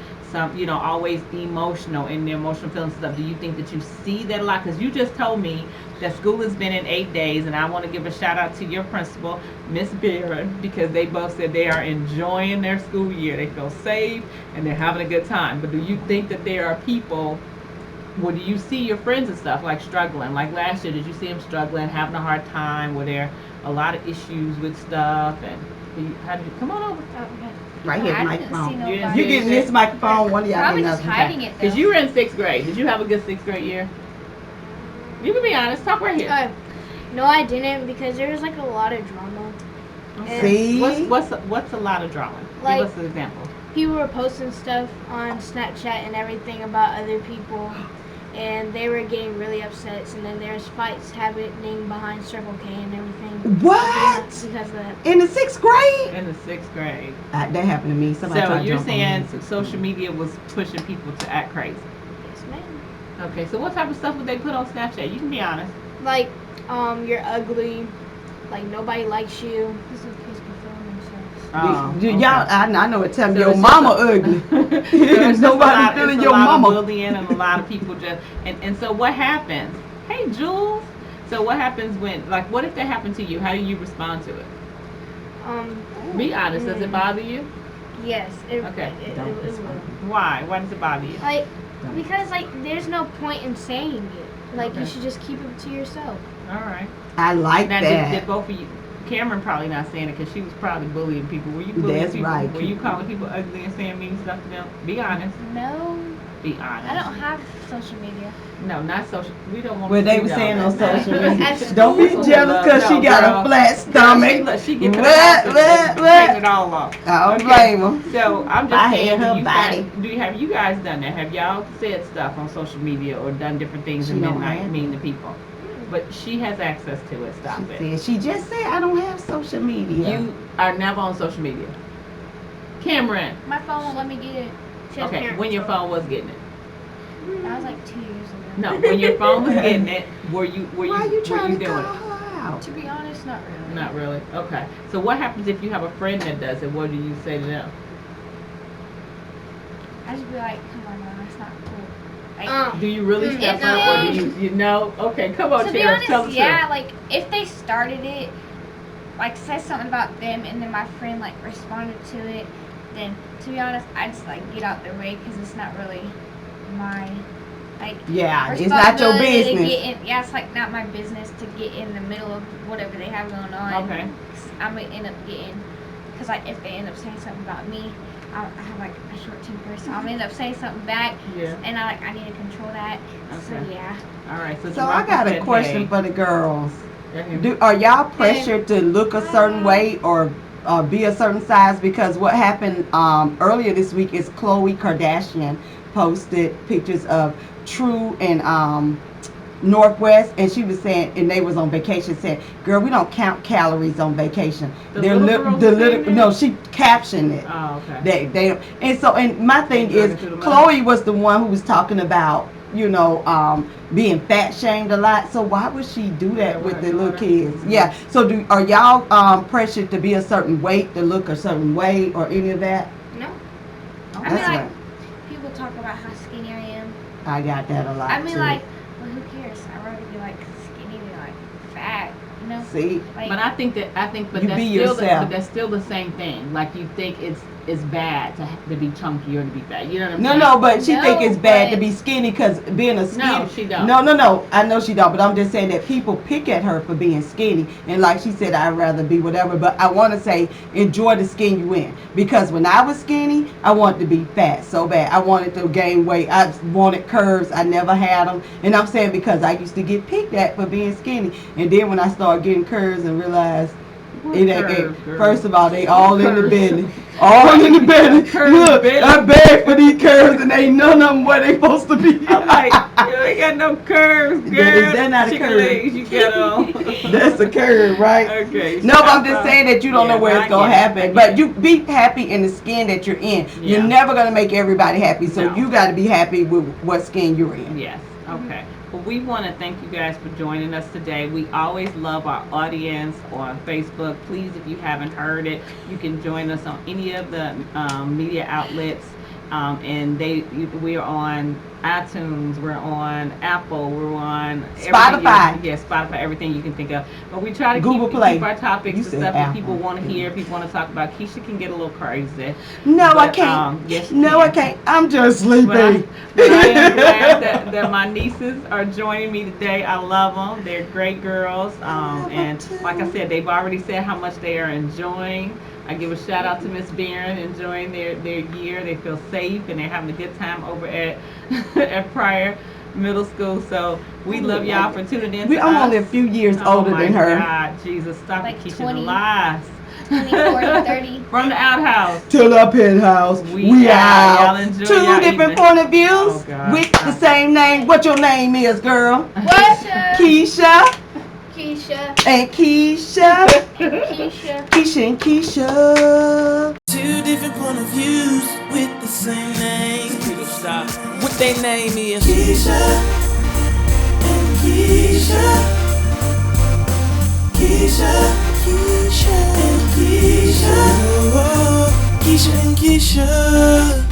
always emotional in their emotional feelings and stuff, do you think that you see that a lot? Because you just told me that school has been in 8 days, and I want to give a shout out to your principal, Miss Barron, because they both said they are enjoying their school year. They feel safe and they're having a good time. But do you think that there are people, do you see your friends and stuff like struggling? Like last year, did you see them struggling, having a hard time? Were there a lot of issues with stuff? And how did you come on over? Right here, the microphone. You getting this microphone? One of y'all Probably getting just another. hiding it though. Because you were in 6th grade. Did you have a good 6th grade year? You can be honest. Talk right here. No, I didn't, because there was like a lot of drama. See? What's a lot of drama? Like, Give us an example. People were posting stuff on Snapchat and everything about other people, and they were getting really upset, and then there's fights happening behind Circle K and everything. What? Because of that. In the 6th grade? In the 6th grade. That happened to me. Somebody tried So to you're jump on me in saying the 6th social grade. media was pushing people to act crazy? Yes, ma'am. Okay, so what type of stuff would they put on Snapchat? You can be honest. Like, you're ugly. Like, nobody likes you. This is kids be feeling themselves. Oh, okay. Y'all, I know it. Tell me So your it's mama just ugly. So it's just Nobody feeling your a lot mama. of bullying and a lot of people just and so what happens? Hey Jules. So what happens when what if that happened to you? How do you respond to it? Be honest. Does it bother you? Yes. Okay. It will. Why? Why does it bother you? Like, because, like, there's no point in saying it. Like, Okay. you should just keep it to yourself. All right. I like Now that. did both of you? Cameron probably not saying it because she was probably bullying people. Were you bullying That's people? right. Were you calling people ugly and saying mean stuff to them? Be honest. No, Be honest. I don't have social media. No, not social. We don't want. Well, to they see were all saying that. on social media. At Don't be school. jealous because she No, got girl. a flat stomach. She get to the What? house and taking What? it all off. I don't Okay. blame them. So I'm I just had saying, her do you body. have you guys done that? Have y'all said stuff on social media or done different things She in don't midnight have mean to people? But she has access to it. Stop it. She just said I don't have social media. You are never on social media. Cameron. My phone won't let me get it. She has Okay, parent when your control. phone was getting it. That was like 2 years ago. No, when your phone was getting it, were you Why you trying to doing call it? her out? To be honest, not really. Not really. Okay. So what happens if you have a friend that does it? What do you say to them? I just be like, come on, man, that's not cool. Like, Do you really step If up or they- do you know? Okay, come on, to be Tara, tell the honest, yeah, truth. like, if they started it, like, said something about them, and then my friend, like, responded to it, then, to be honest, I just, like, get out their way, because it's not really my, like, Yeah, it's not your responsibility to business. get in, yeah, it's, like, not my business to get in the middle of whatever they have going on. Okay. 'Cause I'm going to end up getting, because, like, if they end up saying something about me, I have, like, a short temper, so I'm going to end up saying something back, Yeah. and I need to control that, so, Okay. yeah. All right. So So I got a question for the girls. for. Are y'all pressured to look a certain way or be a certain size? Because what happened earlier this week is Khloe Kardashian posted pictures of True and Northwest, and she was saying, and they was on vacation, said, "Girl, we don't count calories on vacation." The little girl was saying that? No, she captioned it. Oh, okay. They and my thing They is, drug it to the mouth. Chloe was the one who was talking about, being fat shamed a lot. So why would she do that Yeah, with with the her little daughter. kids? Mhm. Yeah. So are y'all pressured to be a certain weight, to look a certain way, or any of that? No. Oh, I mean, that's like, right. people talk about how skinny I am. I got that a lot I mean, too. like, well, who cares? I'd rather be, like, skinny than, like, fat, you know? See, Like, But I think, but You that's be still yourself. but that's still the same thing. Like you think it's bad to be chunky or to be fat. You know what I'm no, saying? no, but she No, think it's bad to but- be skinny because being a skinny. No, she don't. No. I know she don't, but I'm just saying that people pick at her for being skinny, and like she said, I'd rather be whatever. But I want to say, enjoy the skin you in, because when I was skinny, I wanted to be fat so bad. I wanted to gain weight. I wanted curves. I never had them, and I'm saying because I used to get picked at for being skinny, and then when I started getting curves and realized. It ain't, Curves, girl. first of all, they all in the Curves. belly. All in the belly. Curves Look, belly. I begged for these curves and ain't none of them where they supposed to be. I'm like, you ain't got no curves, girl. That not a Chicken curve. legs you got on. That's a curve, right? Okay. No, but I'm just saying that you don't know where it's going to happen. But you be happy in the skin that you're in. Yeah. You're never going to make everybody happy. So No. you got to be happy with what skin you're in. Yes. Okay. Well, we want to thank you guys for joining us today. We always love our audience on Facebook. Please, if you haven't heard it, you can join us on any of the media outlets. And we are on iTunes, we're on Apple, we're on Spotify. Spotify, everything you can think of. But we try to Google keep Play. our topics You and said stuff that Apple. people want to hear, people want to talk about. Keisha can get a little crazy. No, I But, can't. yes, you No, I can. can't. I'm just sleepy. But I am glad that my nieces are joining me today. I love them. They're great girls. And like I said, they've already said how much they are enjoying. I give a shout out to Miss Barron, enjoying their year. They feel safe and they're having a good time over at at Pryor Middle School. So we love y'all for tuning in. I'm only a few years older than her. Oh my God, Jesus, stop Like it, Keisha, 20. the lies. 20, 40, 30. From the outhouse to the penthouse. We out. Y'all enjoy Two y'all different evening. point of views Oh, God. with the same name. What your name is, girl? What? Keisha Keisha. and Keisha. Keisha. Keisha and Keisha. Two different point of views with the same name. Stop. What they name is Keisha and Keisha. Keisha, Keisha and Keisha. Oh, Keisha and Keisha.